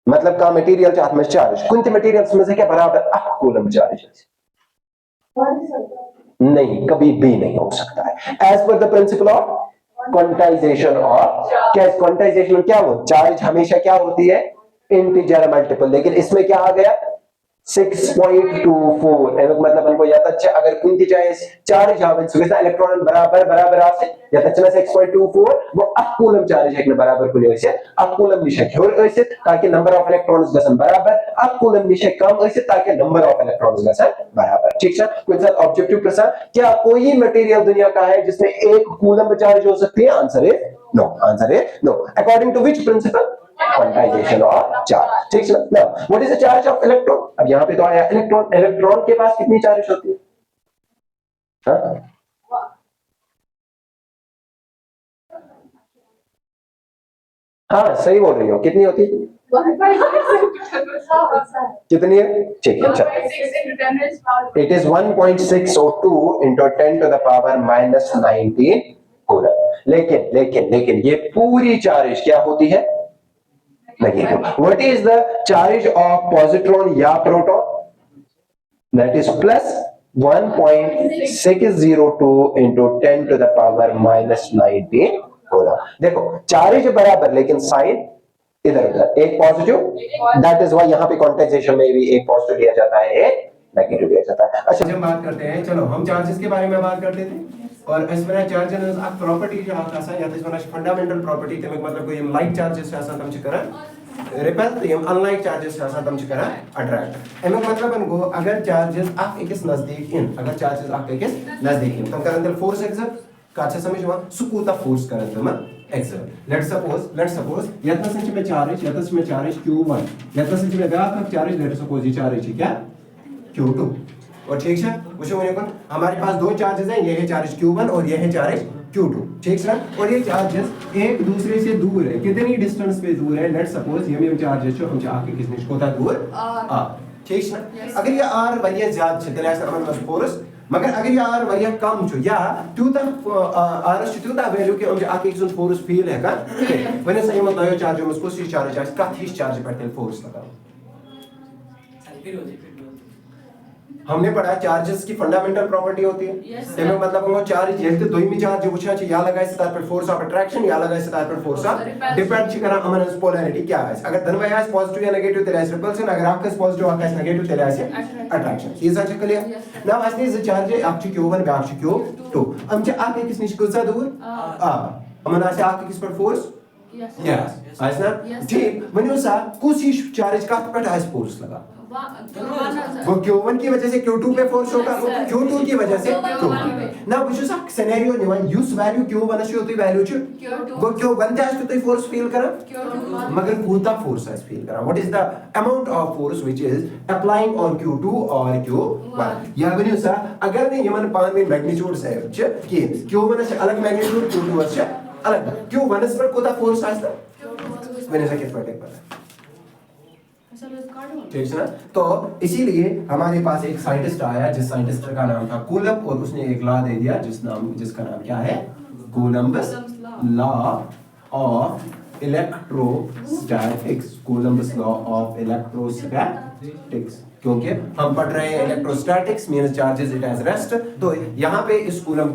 Speaker 1: मतलब का मटेरियल चार्ज में चार्ज कोणते मटेरियल्स में से क्या बराबर 8 कूलम चार्ज नहीं कभी भी नहीं हो सकता है एज पर the principle of quantization of क्या क्वांटाइजेशन में क्या हो चार्ज हमेशा क्या होती है इंटीजर मल्टीपल लेकिन इसमें क्या आ गया 6.24 मतलब हमको याद अच्छा अगर कुंती चाहे चार्ज हावन सुविधा इलेक्ट्रॉन बराबर आसे या तचना 6.24 वो 8 कूलम चार्ज है बराबर कुले होइसे 8 कूलम निशे क्योर होइसे ताकि नंबर ऑफ इलेक्ट्रॉन्स गसन बराबर 8 कूलम निशे कम होइसे ताकि नंबर ऑफ इलेक्ट्रॉन्स गसन बराबर ठीक है कोई सा ऑब्जेक्टिव प्रश्न क्या कोई मटेरियल दुनिया का है जिसमें 1 कूलम चार्ज हो सकती है आंसर है no according to which principle quantization of charge ठीक है ना what is the charge of electron अब यहां पे तो आया इलेक्ट्रॉन के पास कितनी चार्ज होती है हाँ सही बोल रही हो कितनी होती है कितनी है ठीक है चलो it is 1.602 into 10 to the power minus 19 coulomb लेकिन ये पूरी चार्ज क्या होती है negative what is the charge of positron या proton that is plus 1.602 into 10 to the power minus 19 coulomb देखो चार्ज बराबर लेकिन साइन इधर उधर एक पॉजिटिव दैट इज व्हाई यहां पे क्वांटाइजेशन में भी एक पॉजिटिव लिया जाता है एक नेगेटिव लिया जाता है अच्छा जब बात करते हैं चलो हम चार्जेस के बारे में बात करते थे और इस तरह चार्जेस एक प्रॉपर्टी जो आसा या तो इसमें फंडामेंटल प्रॉपर्टी तमिक मतलब कोई लाइक चार्जेस आसान तम करन रिपेल यम अनलाइक चार्जेस आसान तम करन अट्रैक्ट एमिक मतलब अनको अगर चार्जेस आप एकस नजदीक इन अगर चार्जेस आप एकस नजदीक इन तम करन फोर्स एक्सर्ट काचा समझवा सुकूता फोर्स करन तम एक्सर्ट लेट्स सपोज यतन संच में चार्ज q1 यतन संच में व्यापक चार्ज लेट्स सपोज ये चार्ज है क्या q2 और ठीक है हमारे पास दो चार्जेस हैं ये है चार्ज q1 और ये है चार्ज q2 ठीक है और ये चार्जेस एक दूसरे से दूर है कितनी डिस्टेंस पे दूर है लेट्स सपोज ये चार्जेस जो हम आके किसने कोता दूर r ठीक है अगर ये r वरिया ज्यादा छ तले असर मन फोर्स मगर अगर ये r वरिया कम छ या त्यूता r त्यूता वैल्यू के हम आके किसन फोर्स फील है का वने सही मत आयो चार्ज हम उसको सी चार्ज का थीस चार्ज पर फोर्स लगा हमने पढ़ा चार्जेस की फंडामेंटल प्रॉपर्टी होती है
Speaker 3: Yes,
Speaker 1: तमे
Speaker 3: sir.
Speaker 1: मतलब हम चार्ज येल्ते दोयमी चार्ज वुछा छ या लगाय सतात पर फोर्स ऑफ अट्रैक्शन या लगाय सतात पर फोर्स ऑफ
Speaker 3: Repulsion.
Speaker 1: डिपेंड छ करा अमन पोलैरिटी क्या है अगर दनवय आस पॉजिटिव या नेगेटिव तेरे आस रिपल्शन अगर आपका पॉजिटिव आकाश नेगेटिव तेरे आस अट्रैक्शन ये साच क्लियर
Speaker 3: Yes, sir.
Speaker 1: नाउ असली ज चार्ज आप छ Q1 बैक छ Q2 हम छ आके किस निश कुछ दूर आ अमन आसे आके किस पर फोर्स
Speaker 3: Yes.
Speaker 1: यस आइस ना
Speaker 3: Yes, sir.
Speaker 1: ठीक वनियो सा कुछ ही चार्ज का पे आस फोर्स लगा वो Q1 की वजह से Q2 पे फोर्स होगा
Speaker 3: Yes, sir.
Speaker 1: Q2 की वजह से
Speaker 3: Q1
Speaker 1: Q2
Speaker 3: पे।
Speaker 1: ना वो जो सिनेरियो निवन यूज वैल्यू Q1 से होती वैल्यू छ
Speaker 3: Q2.
Speaker 1: वो Q1 ते आस तो फोर्स फील करा
Speaker 3: Q2.
Speaker 1: मगर कूता फोर्स आस फील करा what is the amount of force which is applying on Q2 और Q1 या बनियो सा अगर ने यमन पान में मैग्नीट्यूड से छ कि Q1 से अलग मैग्नीट्यूड Q2 से अलग Q1 पर कूता फोर्स आस मैंने से किस पर टेक पता ठीक है ना तो इसीलिए हमारे पास एक साइंटिस्ट आया जिस साइंटिस्ट का नाम था कूलम और उसने एक लॉ दे दिया जिसका नाम क्या है Coulomb's law of electrostatics Coulomb's law of electrostatics क्योंकि हम पढ़ रहे हैं electrostatics means charges it at rest तो यहाँ पे इस कूलम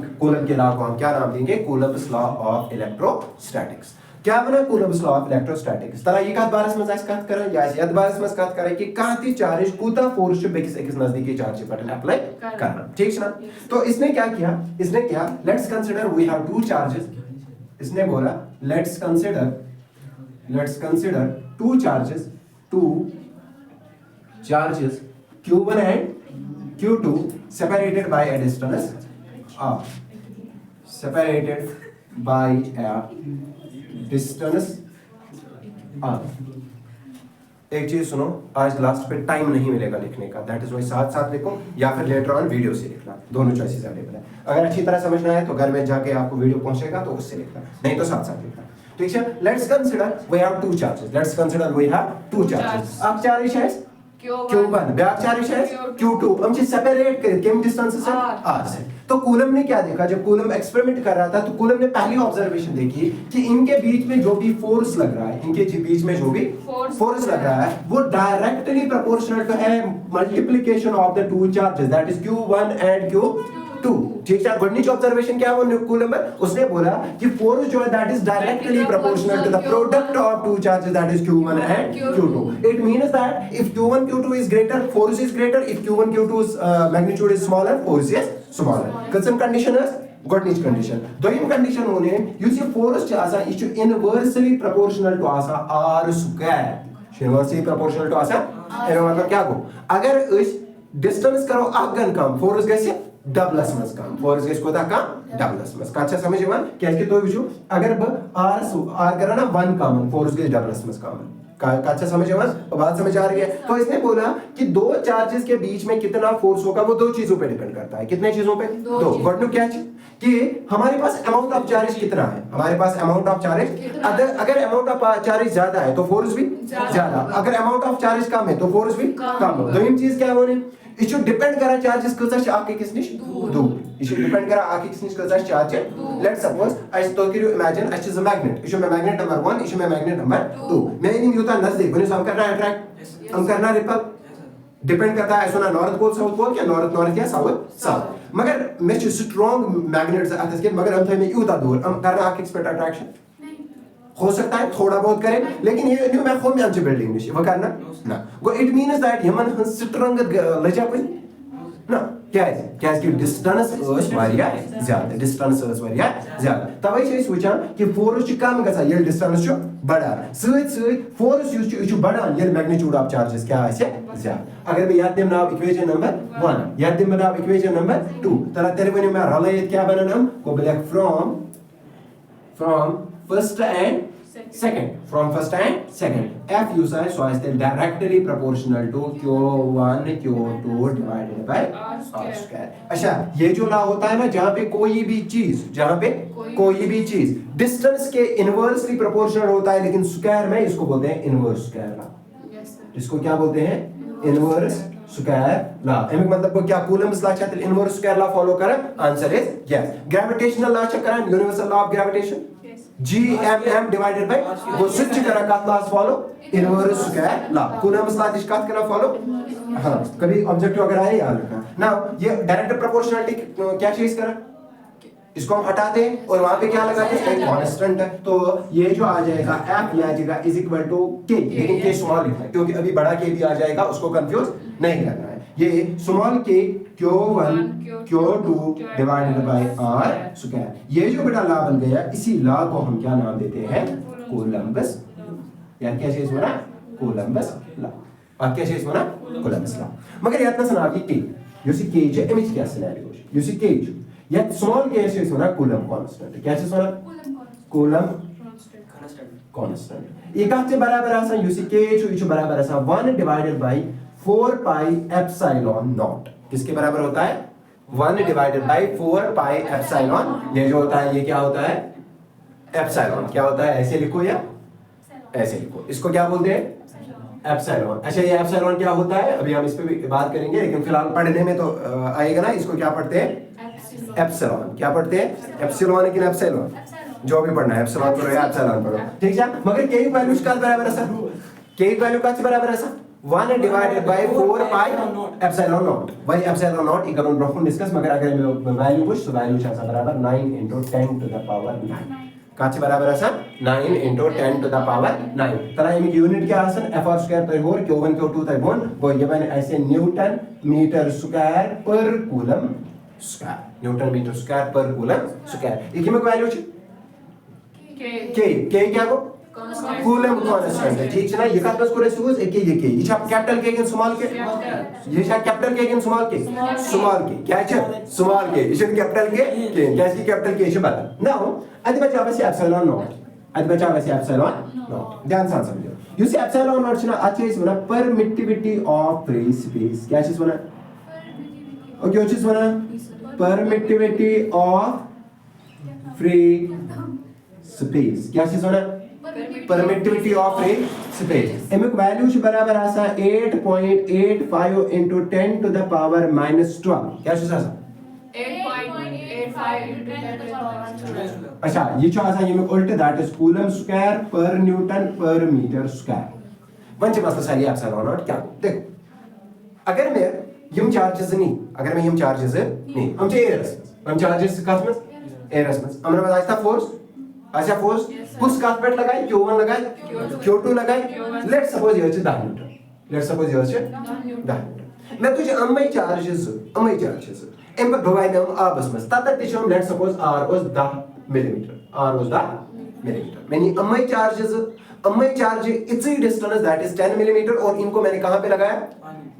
Speaker 1: के लॉ को हम क्या नाम देंगे कूलम्बस लॉ ऑफ इलेक्ट्रोस्टैटिक्स क्या बना कूलम्बस लॉ ऑफ इलेक्ट्रोस्टैटिक्स तरा ये कत बारस में आस कत करें या यद बारस में कत करें कि कांति चार्ज कूता फोर्स छ बेकिस एकस नजदीकी चार्ज पर अप्लाई करना ठीक है ना तो इसने क्या किया let's consider we have two charges इसने बोला let's consider two charges Q1 and Q2 separated by a distance r एक चीज सुनो आज लास्ट पे टाइम नहीं मिलेगा लिखने का दैट इज वाई साथ साथ लिखो या फिर लेटर ऑन वीडियो से लिखना दोनों चॉइसेस अवेलेबल है अगर अच्छी तरह समझना है तो घर में जाके आपको वीडियो पहुंचेगा तो उससे लिखना नहीं तो साथ साथ लिखना ठीक है let's consider we have two charges आप चार्ज है Q1 बैक चार्ज है Q2 हम जे सेपरेट करे केम डिस्टेंस से r से तो कूलम ने क्या देखा जब कूलम एक्सपेरिमेंट कर रहा था तो कूलम ने पहली ऑब्जर्वेशन देखी कि इनके बीच में जो भी फोर्स लग रहा है इनके बीच में जो भी फोर्स लग रहा है वो डायरेक्टली प्रोपोर्शनल टू है multiplication of the two charges that is Q1 and Q2 ठीक है गणित ऑब्जर्वेशन क्या है वो कूलम में उसने बोला कि फोर्स जो है that is directly proportional to the product of two charges that is Q1 and Q2 it means that if Q1 Q2 is greater force is greater if Q1 Q2's magnitude is smaller force is smaller कसम condition है गणित condition दोयम condition होने you see force छ आसा is inversely proportional to आसा r square inversely proportional to आसा एनो मतलब क्या गो अगर इस डिस्टेंस करो अगन कम फोर्स गसे डबलस मस कम फोर्स गस कोता कम डबलस मस काचा समझ यवन कैसे तो विचु अगर ब r करा ना 1 कम फोर्स गस डबलस मस कम काचा समझ यवन बात समझ आ रही है तो इसने बोला कि दो चार्जेस के बीच में कितना फोर्स होगा वो दो चीजों पे डिपेंड करता है कितने चीजों पे दो गॉट नो क्या चीज कि हमारे पास अमाउंट ऑफ चार्ज कितना है हमारे पास अमाउंट ऑफ चार्ज अगर अमाउंट ऑफ चार्ज ज्यादा है तो फोर्स भी ज्यादा अगर अमाउंट ऑफ चार्ज कम है तो फोर्स भी कम दोनों चीज क्या होने it should depend करा चार्जेस कसा आके किस निश दूर it should depend करा आके किस निश कसा चार्ज let's suppose I तो करियो imagine as is a magnet issue में magnet नंबर 1 issue में magnet नंबर 2 मैं इन होता नजदीक बने हम करना अट्रैक्ट हम करना रिपल डिपेंड करता है सुना नॉर्थ पोल साउथ पोल क्या नॉर्थ या साउथ मगर मैं स्ट्रांग मैग्नेट्स आते के मगर हम में यूता दूर हम करना आके एक्सपेक्ट अट्रैक्शन हो सकता है थोड़ा बहुत करें लेकिन ये न्यू मैं खोम यांचे बिल्डिंग निश वो करना ना go it means that Yemen strong लजा कोई ना क्या कि डिस्टेंस इज वारिया ज्यादा डिस्टेंस इज वारिया ज्यादा तबै छै सोचा कि फोर्स च कम गसा ये डिस्टेंस छ बड़ा सही फोर्स यूज बड़ा ये मैग्नीट्यूड ऑफ चार्जेस क्या है ज्यादा अगर मैं याद देम नाउ इक्वेशन नंबर 1 याद देम नाउ इक्वेशन नंबर 2 तरा तेरे बने मैं रलयत क्या बनना को black from first and second f use is so is directly proportional to q1 q2 divided by r square अच्छा ये जो लॉ होता है ना जहां पे कोई भी चीज डिस्टेंस के इनवर्सली प्रोपोर्शनल होता है लेकिन स्क्वायर में इसको बोलते हैं इनवर्स स्क्वायर लॉ इसको क्या बोलते हैं इनवर्स स्क्वायर लॉ एम मतलब क्या कूलम्स लॉ चाहते इनवर्स स्क्वायर लॉ फॉलो करें answer is yes gravitational law check करें universal law of gravitation GMM divided by वो स्विच करा कत laws follow inverse square law Coulomb's law this कत करा फॉलो हां कभी ऑब्जेक्टिव अगर आए याद रखना नाउ ये डायरेक्ट प्रोपोर्शनलिटी क्या चीज करा इसको हम हटा दें और वहां पे क्या लगाते हैं एक कांस्टेंट है तो ये जो आ जाएगा f ये आ जाएगा इज इक्वल टू k लेकिन k स्मॉल है क्योंकि अभी बड़ा k भी आ जाएगा उसको कंफ्यूज नहीं करना है ये small k q1 q2 divided by r square ये जो बेटा लॉ बन गया इसी लॉ को हम क्या नाम देते हैं कोलंबस या क्या चीज बना कोलंबस लॉ और क्या चीज बना कोलंबस लॉ मगर याद ना सुना कि k you see k जो इमेज क्या सिनेरियो you see k या स्मॉल k से सुना कूलम कांस्टेंट क्या से सुना कूलम कांस्टेंट ये का से बराबर आसा you see k जो बराबर आसा 1 divided by 4 pi epsilon not किसके बराबर होता है 1 डिवाइडेड बाय 4 पाई एप्सिलॉन ये जो होता है ये क्या होता है एप्सिलॉन क्या होता है ऐसे लिखो या ऐसे लिखो इसको क्या बोलते हैं एप्सिलॉन अच्छा ये एप्सिलॉन क्या होता है अभी हम इस पे भी बात करेंगे लेकिन फिलहाल पढ़ने में तो आएगा ना इसको क्या पढ़ते हैं एप्सिलॉन क्या पढ़ते हैं एप्सिलॉन लेकिन एप्सिलॉन जो भी पढ़ना है एप्सिलॉन पढ़ो या एप्सिलॉन पढ़ो ठीक है मगर के वैल्यू का बराबर है सर के वैल्यू का बराबर है sir 1 divided by 4 pi epsilon not वही एप्सिलॉन नॉट एक अपन ब्रोकन डिस्कस मगर अगर मैं वैल्यू पूछ तो वैल्यू है बराबर 9 * 10 टू द पावर 9 काचे बराबर है सर 9 * 10 टू द पावर 9 तरा ये यूनिट क्या आसन f स्क्वायर तो होर q1 q2 तो बोन वो ये बने ऐसे न्यूटन मीटर स्क्वायर पर coulomb square newton metre square पर कूलम स्क्वायर ये किमक वैल्यू छ k क्या को कूलम कांस्टेंट है ठीक है ना ये का बस करे यूज एक ये k ये कैपिटल k के स्मॉल के ये कैपिटल k के स्मॉल के क्या है स्मॉल के इसे कैपिटल k क्या इसकी कैपिटल k से बता नाउ अदि बचा बस एप्सिलॉन नॉट ध्यान से समझो यू सी एप्सिलॉन नॉट छ ना अच्छे इस बना परमिटिविटी ऑफ फ्री स्पेस क्या चीज बना और क्या चीज बना परमिटिविटी ऑफ फ्री स्पेस क्या चीज बना परमिटिविटी ऑफ फ्री स्पेस एम वैल्यू छ बराबर आसा 8.85 into 10 to the power -12 क्या चीज आसा
Speaker 2: 8.85 into 10 to the power 12
Speaker 1: अच्छा ये जो आसा ये में उल्ट दैट इज कूलम स्क्वायर पर न्यूटन पर मीटर स्क्वायर वंच मसला सारी एप्सिलॉन नॉट क्या देखो अगर मैं यम चार्जेस नहीं अगर मैं यम चार्जेस नहीं हम एयरस हम चार्जेस कस में एयरस में हमने बताया था फोर्स अच्छा फोर्स कुछ काट पेट लगाए q1 लगाए q2 लगाए लेट्स सपोज ये 10 न्यूटन लेट्स सपोज ये 10 न्यूटन मैं तुझे अम्मै चार्जेस एम पर भवाई हम आबस में तत हम let's suppose r was 10 millimetre मैंने अम्मै चार्ज इतनी डिस्टेंस दैट इज 10 मिलीमीटर और इनको मैंने कहां पे लगाया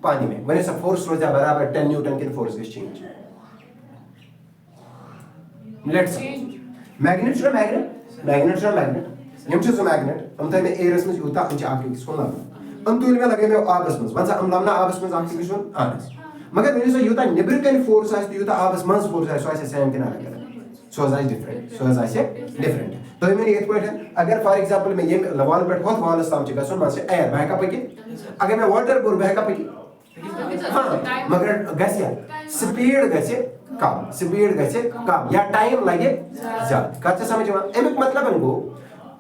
Speaker 1: पानी में मैंने सब फोर्स रोजा बराबर 10 न्यूटन के फोर्स के चेंज लेट्स मैग्नेट यम छ मैग्नेट हम त एयरस में होता हम आप किसको ना हम तुल में लगे में आबस में वंसा हम लामना आबस में आप किसको आबस मगर मैंने सो युता निबर कन फोर्स आस युता आबस में फोर्स आस सो सेम के ना लगे सो आस डिफरेंट तो मैंने एक पॉइंट अगर फॉर एग्जांपल मैं ये वॉल पे होत वॉल साम छ गसन मासे एयर बहका पकी अगर मैं वाटर बुर बहका पकी हां मगर गसिया स्पीड गसे कम या टाइम लगे ज्यादा कच्चा समझ में एमिक मतलब अनको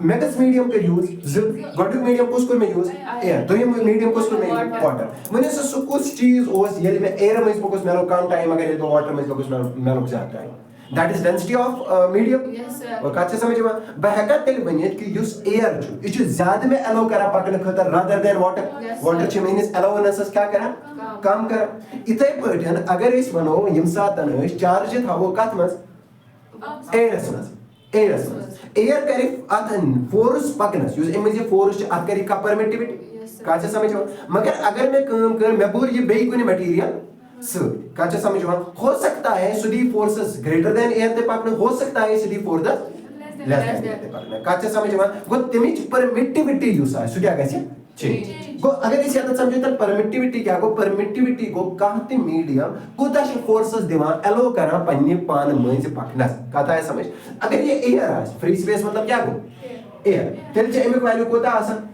Speaker 1: मेटस मीडियम के यूज गॉड मीडियम को स्कूल में यूज एयर तो ये मीडियम को स्कूल में वाटर मैंने सो कुछ चीज ओस ये में एयर में फोकस मेलो कम टाइम अगर ये तो वाटर में फोकस मेलो ज्यादा time that is density of medium और कच्चा समझ में बहका तेल बनियत कि यूज एयर छु इच ज्यादा में अलाउ करा पकने खतर रादर देन वाटर छु मींस अलाउनेस क्या करा कम कर इतै पटन अगर इस वनो यम सातन चार्ज थावो कत मस एयरस एयर करी अथन फोर्स पकनस यूज इमेज फोर्स अत करी का परमिटिविटी काचे समझ मगर अगर मैं काम कर मैं बोल ये बेई कोनी मटेरियल स काचे समझ हो सकता है सुदी फोर्सेस ग्रेटर देन एयर ते पकन हो सकता है सुदी फोर्स लेस देन एयर ते पकन काचे समझ गो तिमिच परमिटिविटी यूज है सुदिया गसी चेंज गो अगर इस याद समझो तो परमिटिविटी क्या गो परमिटिविटी गो कहते मीडियम कोता फोर्सेस दिवा एलो करा पन्ने पान मज पकनस कहता है समझ अगर ये एयर है फ्री स्पेस मतलब क्या गो एयर तेल जे एमिक वैल्यू कोता आसन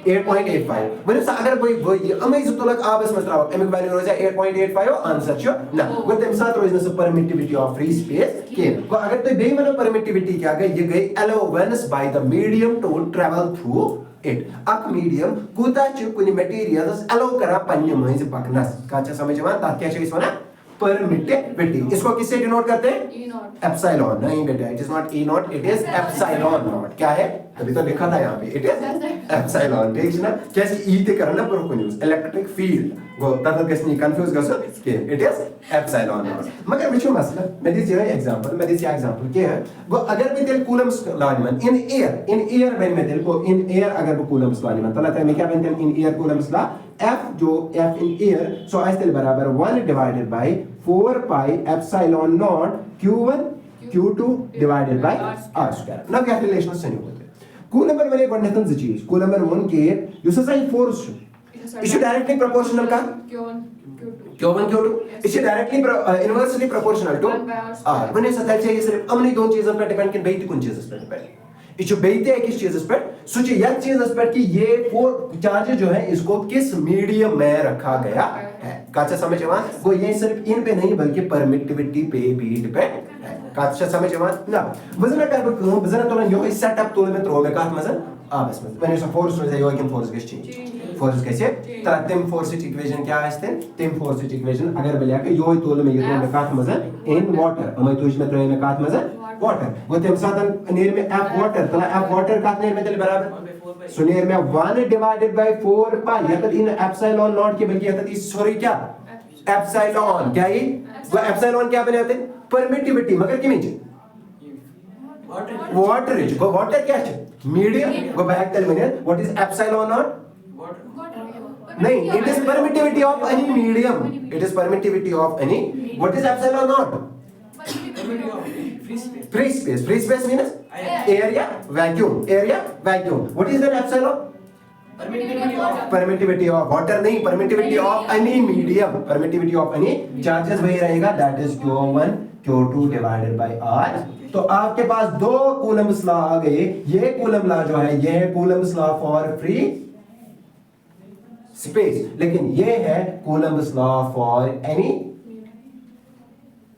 Speaker 1: 8.85 वने अगर बई अमेज तुलक आबस में त्राव एमिक वैल्यू रोज 8.85 आंसर छ ना गो तम साथ रोज न परमिटिविटी ऑफ फ्री स्पेस के गो अगर तो बे वनो परमिटिविटी क्या गई ये गई allowance by the medium to travel through it अक मीडियम कोता छ कुनी मटेरियल्स अलाउ करा पन्ने मज पकनस का छ समझ में ता क्या छ इस वना परमिटिविटी इसको किससे डिनोट करते हैं
Speaker 2: E naught.
Speaker 1: एप्सिलॉन नहीं बेटा it is not E not it is epsilon not क्या है अभी तो लिखा था यहाँ पे इट इज एप्सिलॉन ठीक है ना कैसे ई ते करना पर को न्यूज़ इलेक्ट्रिक फील्ड गो तब कैसे नहीं कंफ्यूज कर सक के इट इज एप्सिलॉन नॉट मगर विचो मसला मैं दिस ये एग्जांपल मैं दिस एग्जांपल क्या है गो अगर मैं तेल कूलम्स लानिमन इन एयर व्हेन मैं तेल को इन एयर अगर वो कूलम्स लानिमन तला मैं क्या बनते in air Coulomb's law F जो F in air so I still बराबर 1 divided by 4 pi epsilon naught Q1 Q2 divided by R square now क्या रिलेशन से नहीं होते कूल नंबर मैंने गणितन से चीज कूल नंबर 1 के यूस साइन फोर्स इज डायरेक्टली प्रोपोर्शनल का
Speaker 2: Q1, Q2.
Speaker 1: Q1 Q2 is directly inversely proportional to
Speaker 2: 1 by R square.
Speaker 1: R मैंने सतह से ये सिर्फ हमने दोन चीजों पर डिपेंड किन बेइत कुन चीजों पर डिपेंड इस बेइते है किस चीज पर सोचिए यह चीज पर कि ये फोर चार्ज जो है इसको किस मीडियम में रखा गया है काचा समझ में वो ये सिर्फ इन पे नहीं बल्कि परमिटिविटी पे भी डिपेंड है काचा समझ में ना वजन कर वजन तो यो सेटअप तो में थ्रो में काट मजन बस में मैंने सो फोर्स में you can force gets change force कैसे तर तम फोर्स इक्वेशन क्या है तम फोर्स इक्वेशन अगर बलिया के यो तोल में ये तो काट मजन इन वाटर हम तो इसमें थ्रो में काट मजन वाटर वो तम साथ नेर में एफ वाटर तला एफ वाटर का नेर में चले बराबर सो नेर में 1 डिवाइडेड बाय 4 पाई या तो इन एप्सिलॉन नॉट के बल्कि या तो सॉरी क्या एप्सिलॉन क्या ये वो एप्सिलॉन क्या बने होते परमिटिविटी मगर कि मीचे वाटर इज वो वाटर क्या है मीडियम वो बैक टेल मैंने व्हाट इज एप्सिलॉन नॉट नहीं it is permittivity of any medium it is permittivity of any what is epsilon not free space means area vacuum what is that epsilon permittivity of water नहीं permittivity of any medium permittivity of any charges वही रहेगा that is q1 q2 divided by r तो आपके पास दो Coulomb's law आ गए ये coulomb law जो है ये है Coulomb's law for free space लेकिन ये है Coulomb's law for any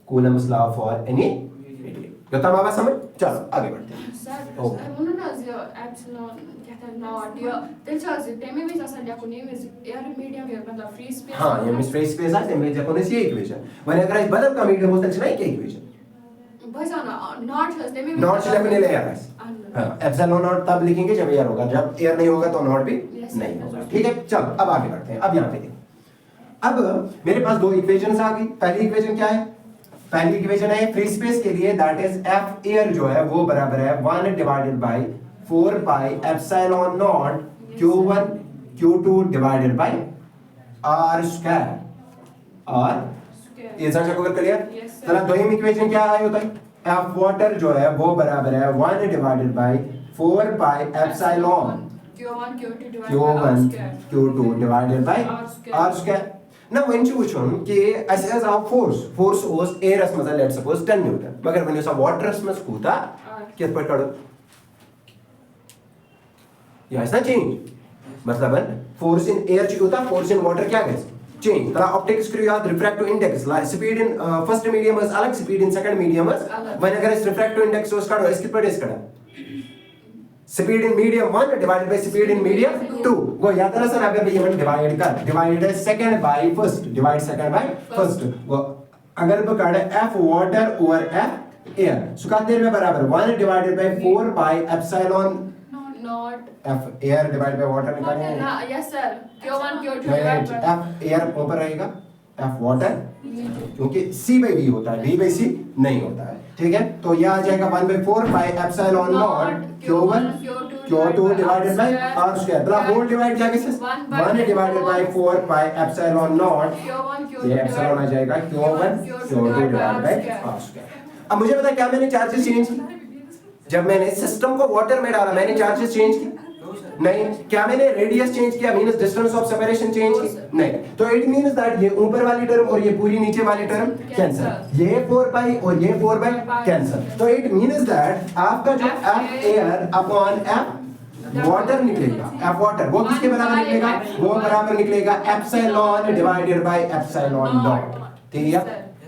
Speaker 1: Coulomb's law for any जो तमाम समझ चलो आगे बढ़ते हैं
Speaker 2: सर म्हणून आज एप्सिलॉन कहता नॉट या तेलचाज तेमे भी असा ल्या कोणी एयर मीडियम या मतलब फ्री स्पेस
Speaker 1: हां ये मिस फ्री स्पेस आहे तेमे जे कोणी सी इक्वेशन वने अगर इस बदल का मीडियम होता है एक इक्वेशन
Speaker 2: भजाना नॉट है तेमे
Speaker 1: नॉट से लेने ले यार हां एप्सिलॉन नॉट तब लिखेंगे जब एयर होगा जब एयर नहीं होगा तो नॉट भी नहीं होगा ठीक है चलो अब आगे बढ़ते हैं अब यहां पे देखो अब मेरे पास दो इक्वेशंस आ गई पहली इक्वेशन क्या है पहली इक्वेशन है फ्री स्पेस के लिए दैट इज एफ एयर जो है वो बराबर है 1 divided by 4 pi epsilon not q1 q2 divided by r square r ये समझ को क्लियर चलो दोनों इक्वेशन क्या है होता है एफ वाटर जो है वो बराबर है 1 divided by 4 pi epsilon
Speaker 2: q1
Speaker 1: q2 divided by r square ना when you wachon ke as our force was air as masa let's suppose 10 newton मगर when you say water as mas kuta किस पर करो या ऐसा change मतलब force in air ची होता force in water क्या गैस चेंज तला ऑप्टिक स्क्रू याद रिफ्रैक्टिव इंडेक्स ला speed in first medium is अलग speed in second medium is when अगर इस रिफ्रैक्टिव इंडेक्स उसका इसके पर इसका speed in medium 1 divided by speed in medium 2 वो याद है ना सर अगर ये डिवाइड कर डिवाइड है second by first divide second by first वो अगर वो काटे f water over f air so का देर में बराबर 1 divided by 4 pi epsilon
Speaker 2: naught
Speaker 1: f air divide by water निकालेंगे
Speaker 2: ना yes sir q1 q2
Speaker 1: divide f air ऊपर रहेगा f वाटर क्योंकि c by v होता है v by c नहीं होता है ठीक है तो ये आ जाएगा 1 by 4 pi epsilon not q1 q2 divided by r square तो होल डिवाइड क्या कैसे 1 divided by 4 pi epsilon not ये एप्सिलॉन आ जाएगा q1 q2 divided by r square अब मुझे पता क्या मैंने चार्जेस चेंज की जब मैंने सिस्टम को वाटर में डाला मैंने चार्जेस चेंज की नहीं क्या मैंने रेडियस चेंज किया means distance of separation change की नहीं तो इट मींस दैट ये ऊपर वाली टर्म और ये पूरी नीचे वाली टर्म कैंसिल ये 4 पाई और ये 4 बाय कैंसिल तो इट मींस दैट आपका जो f air upon f water निकलेगा, एफ वाटर, वो किसके बराबर निकलेगा, वो बराबर निकलेगा epsilon divided by epsilon not, ठीक है।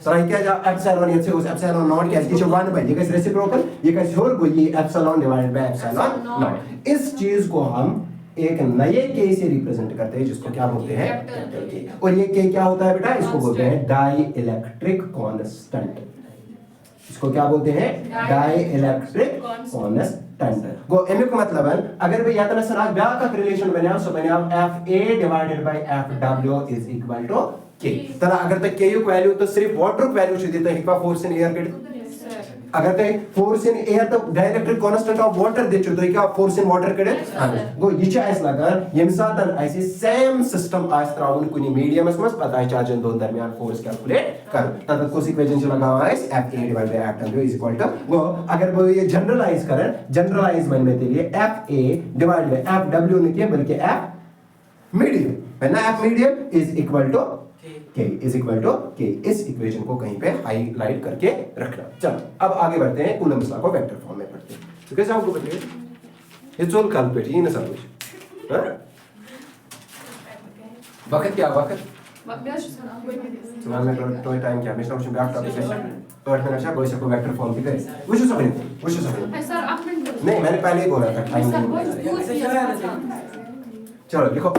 Speaker 1: सर क्या जा एप्सिलॉन ये से उस एप्सिलॉन नॉट क्या इसकी 1 बाय ये कैसे रेसिप्रोकल, ये कैसे होल को ये epsilon divided by epsilon not. इस चीज को हम एक नए के से रिप्रेजेंट करते हैं जिसको क्या बोलते हैं कैपिटल के, और ये के क्या होता है बेटा, इसको बोलते हैं डाई इलेक्ट्रिक कांस्टेंट, इसको क्या बोलते हैं डाई इलेक्ट्रिक कांस्टेंट। गो एम को मतलब है अगर भाई यातना सर आप ब्याह का रिलेशन बने सो बने आप FA divided by FW is equal to K, तला अगर तक के यू वैल्यू तो सिर्फ वाटर वैल्यू से देता है फोर्स इन एयर के, अगर ते फोर्स इन एयर तो डायरेक्ट कांस्टेंट ऑफ वाटर दे तो क्या फोर्स इन वाटर कड़े गो ये छ लगन यम सातन ऐसे सेम सिस्टम आस त्राउन कुनी मीडियमस मस पता चार्जन दोन दरमियान फोर्स कैलकुलेट कर तब कोस इक्वेशन से लगावा है FA divided by FW is equal to वो अगर वो ये जनरलाइज करें जनरलाइज बनने के लिए FA डिवाइडेड बाय FW नहीं किया बल्कि F medium when F medium is equal to K is equal to K, इस इक्वेशन को कहीं पे हाईलाइट करके रखना। चलो अब आगे बढ़ते हैं, कूलम्ब लॉ को वेक्टर फॉर्म में पढ़ते हैं। तो कैसे आपको बताइए ये चोल कल पे ये ना सब कुछ हां वक्त क्या वक्त मैं टाइम क्या मैं सोचूं बैक टॉपिक से और मैंने अच्छा कोई सबको वेक्टर फॉर्म भी करे वो जो सब
Speaker 2: सर आप मिनट
Speaker 1: नहीं मैंने पहले ही बोला था टाइम नहीं। चलो लिखो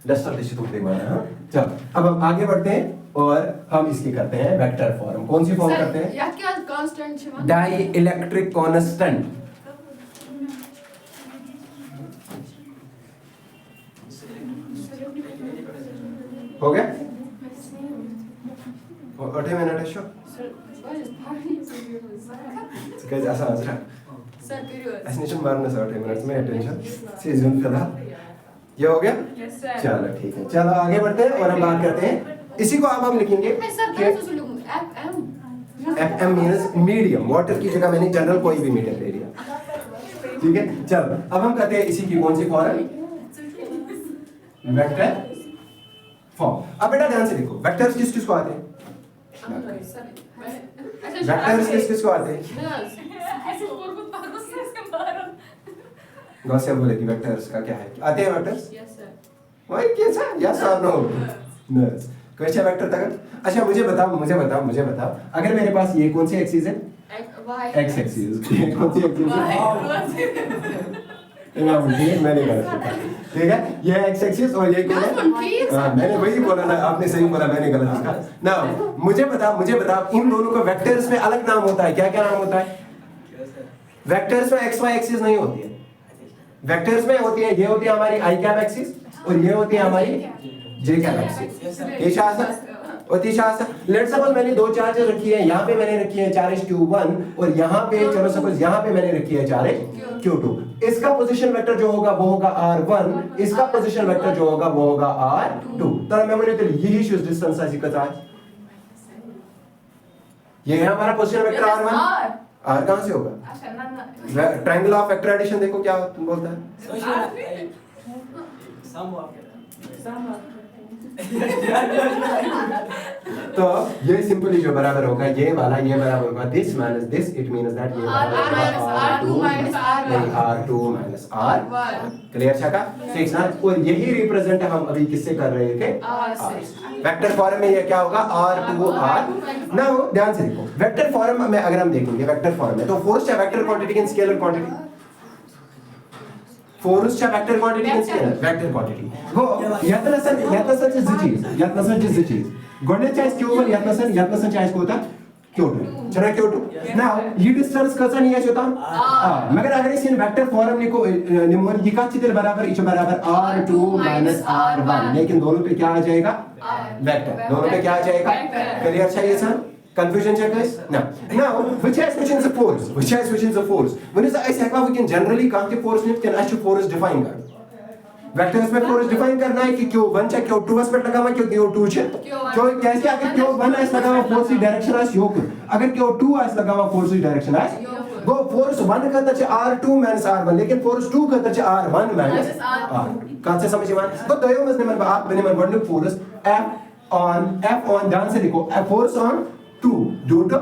Speaker 1: डस्टर दिस तुम देखवाना है। चलो अब हम आगे बढ़ते हैं और हम इसकी करते हैं वेक्टर फॉर्म। कौन सी फॉर्म करते हैं,
Speaker 2: या क्या कांस्टेंट छ
Speaker 1: डाई इलेक्ट्रिक कांस्टेंट। हो गया 8 मिनट है शो गाइस ऐसा आंसर
Speaker 2: सर करियो
Speaker 1: ऐसे नहीं मारना 8 मिनट में अटेंशन सीजन फिलहाल ये हो गया।
Speaker 2: यस सर
Speaker 1: चलो ठीक है, चलो आगे बढ़ते हैं और हम बात करते हैं इसी को अब हम लिखेंगे
Speaker 2: सर कैसे सुलूंगा FM
Speaker 1: मींस मीडियम, वाटर की जगह मैंने जनरल कोई भी मीडियम ले लिया, ठीक है। चलो अब हम करते हैं इसी की कौन सी फॉर्म, वेक्टर फॉर्म। अब बेटा ध्यान से देखो वेक्टर्स किस किस को आते हैं, वेक्टर्स किस किस को आते हैं, गॉसिप बोले कि वेक्टर्स का क्या है, आते हैं वेक्टर्स
Speaker 2: यस सर
Speaker 1: वही कैसा यस और नो नस कैसे वेक्टर तक। अच्छा मुझे बताओ अगर मेरे पास ये कौन सी एक्सिस है एक्स एक्सिस, कौन सी एक्सिस है ना मुझे मैंने गलत लिखा, ठीक है ये एक्स एक्सिस और ये कौन है, हां मैंने वही बोला ना, आपने सही बोला मैंने गलत लिखा ना। मुझे बताओ इन दोनों को वेक्टर्स में अलग नाम होता है, क्या क्या नाम होता है, वेक्टर्स में एक्स वाई एक्सिस नहीं होती है, वेक्टर्स में होती है ये होती है हमारी आई कैप एक्सिस और ये होती है हमारी जे कैप एक्सिस। ये शासा और तीशासा लेट्स सपोज मैंने दो चार्जेस रखी है, यहाँ पे मैंने रखी है 4h⁴ और यहाँ पे चलो सपोज यहाँ पे मैंने रखी है 4h⁴। इसका पोजीशन वेक्टर जो होगा वो होगा r1, इसका पोजीशन वेक्टर जो होगा वो होगा r2। तो मैं बोले तो यही शूज डिस्टेंस है इसका, ये है हमारा पोजीशन वेक्टर r1, r कहां से होगा, ट्रायंगल ऑफ वेक्टर एडिशन देखो क्या बोलता है, तो ये सिंपली जो बराबर होगा ये वाला ये बराबर होगा this minus this, it means that ये
Speaker 2: r2 minus r1
Speaker 1: r2 minus r1। Clear छका ठीक ना। और यही रिप्रेजेंट हम अभी किससे कर रहे थे, r। वेक्टर फॉर्म में ये क्या होगा r2 r। नाउ ध्यान से देखो वेक्टर फॉर्म में अगर हम देखेंगे वेक्टर फॉर्म में तो फोर्स या vector quantity and scalar quantity, force च्या vector quantity and scalar vector quantity गो यातनसन चीज गोडनेच्या q1 यातनसन चार्ज होता q2 चला q2 नाउ ये डिस्टेंस कसा नियाच होता मगर अगर इस वेक्टर फॉर्म निको निमोर ये का चित्र बराबर इच बराबर r2 r1, लेकिन दोनों पे क्या आ जाएगा वेक्टर, दोनों पे क्या आ जाएगा, क्लियर चाहिए sir, confusion check guys now which is the force when is ऐसे है we can generally count the force नहीं can actually force define कर वेक्टर्स में फोर्स डिफाइन करना है कि q1 चा q2 पर लगा हुआ क्योंकि q2 च क्यों कैसे अगर q1 ऐसे लगा हुआ फोर्स की डायरेक्शन as योग, अगर q2 ऐसे लगा हुआ फोर्स की डायरेक्शन as वो फोर्स 1 का तच r2 r1, लेकिन फोर्स 2 का तच r1 r। कहां से समझ में तो दयो में मन आप बने मन वर्ड फोर्स f on ध्यान से देखो फोर्स ऑन 2 due to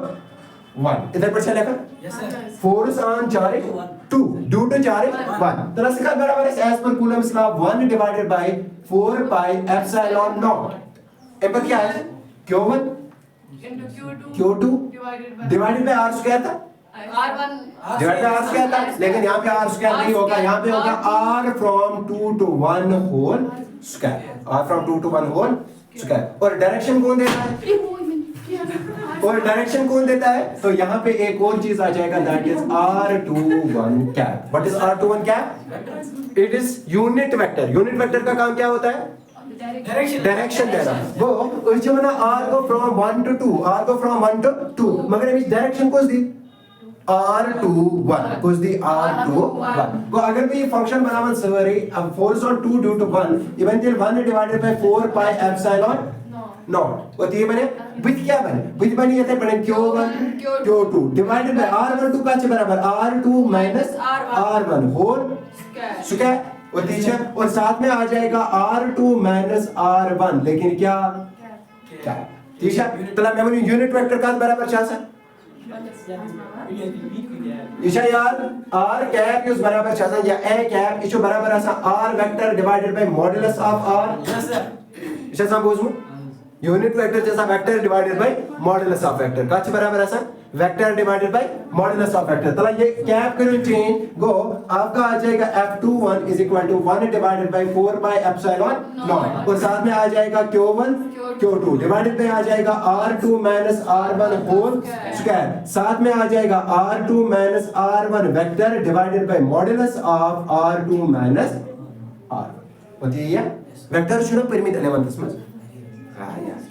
Speaker 1: 1 इधर पर चलेगा
Speaker 3: Yes, sir.
Speaker 1: force on charge 2 due to charge 1 तो इसका बराबर है as per Coulomb's law 1 divided by 4 pi epsilon naught अब क्या है Q1
Speaker 2: into Q2
Speaker 1: Q2
Speaker 2: divided
Speaker 1: divided
Speaker 2: by
Speaker 1: by r square था
Speaker 2: R1
Speaker 1: divide by r square था लेकिन यहाँ पे r स्क्वायर नहीं होगा यहाँ पे होगा r from 2 to 1 whole square r from 2 to 1 whole square और डायरेक्शन कौन देता है और डायरेक्शन कौन देता है तो यहाँ पे एक और चीज आ जाएगा that is r21 cap what is r21 cap it is unit vector का काम क्या होता है
Speaker 3: Direction.
Speaker 1: डायरेक्शन देना वो उल्चमना r को फ्रॉम 1 to 2 r को फ्रॉम 1 to 2 मगर इस डायरेक्शन को दी r21 कुछ दी r21 वो अगर भी फंक्शन बनावन सवरी अब force on 2 due to 1 eventual 1 divided by 4 pi epsilon naught और ये बने विथ क्या बने विथ बनी ये बने q1 q2 divided by r12 का बराबर r2 minus r1 whole square और नीचे और साथ में आ जाएगा r2 माइनस r1 लेकिन क्या क्या ठीक है तो मैं यूनिट वेक्टर का बराबर क्या है इशा यार r कैप इस बराबर क्या है या a कैप इशो बराबर ऐसा r vector divided by modulus of r
Speaker 3: Yes, sir.
Speaker 1: इशा समझो यूनिट वेक्टर जैसा vector divided by modulus of vector का बराबर ऐसा vector divided by modulus of vector तला ये कैप करो चेंज गो आपका आ जाएगा f21 is equal to 1 divided by 4 by epsilon naught और साथ में आ जाएगा q1 q2 डिवाइडेड बाय आ जाएगा r2 minus r1 whole square साथ में आ जाएगा r2 minus r1 vector divided by modulus of r2 minus r1 होती है वेक्टर शुरू परिमित एलिमेंट्स में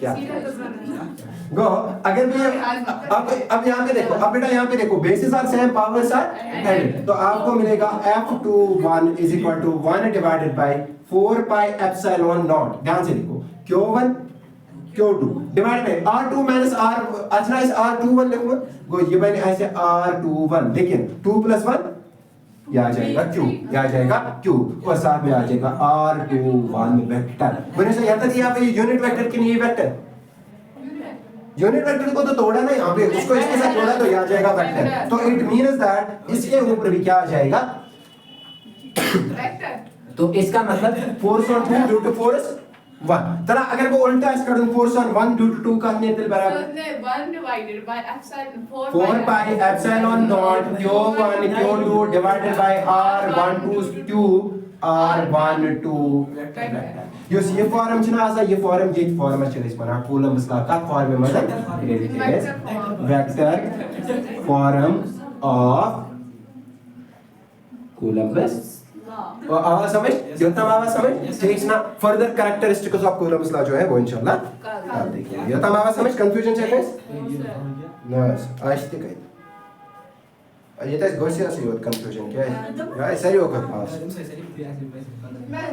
Speaker 1: क्या गो अगर भी अब यहाँ पे देखो अब बेटा यहाँ पे देखो bases are same powers are added तो आपको मिलेगा f21 is equal to 1 divided by 4 pi epsilon naught ध्यान से देखो q1 q2 divide by r2 minus r अच्छा इस r21 लिखूंगा गो ये बने ऐसे r21 लेकिन 2 plus 1 यह आ जाएगा q यह आ जाएगा q और साथ में आ जाएगा r21 वेक्टर बने से यहाँ तक यहाँ पे यूनिट वेक्टर की नहीं वेक्टर यूनिट वेक्टर को तो तोड़ा ना यहाँ पे उसको इसके साथ जोड़ा तो यह आ जाएगा वेक्टर तो इट मींस दैट इसके ऊपर भी क्या आ जाएगा
Speaker 2: वेक्टर
Speaker 1: तो इसका मतलब force on 2 due to force 1 तला अगर वो उल्टा इसका फोर्स ऑन 1 ड्यू टू 2 का कितने दिल बराबर
Speaker 2: 1 divided by epsilon
Speaker 1: 4 pi epsilon naught q1 q2 divided by r12 q r12 यो ये फॉर्म छना आसा ये फॉर्म ये फॉर्म चले इस पर कूलम्स ला का फॉर्म में मतलब वेक्टर फॉर्म ऑफ कूलम्स और आवाज समझ योतम आवाज समझ ठीक ना फर्दर कैरेक्टरिस्टिक्स ऑफ कूलम्स ला जो है वो इंशाल्लाह कल देखिए योतम आवाज समझ कंफ्यूजन चेक है नस आज तक है ये तो गोसिया से योत कंफ्यूजन क्या है गाइस सही होगा पास
Speaker 2: मैं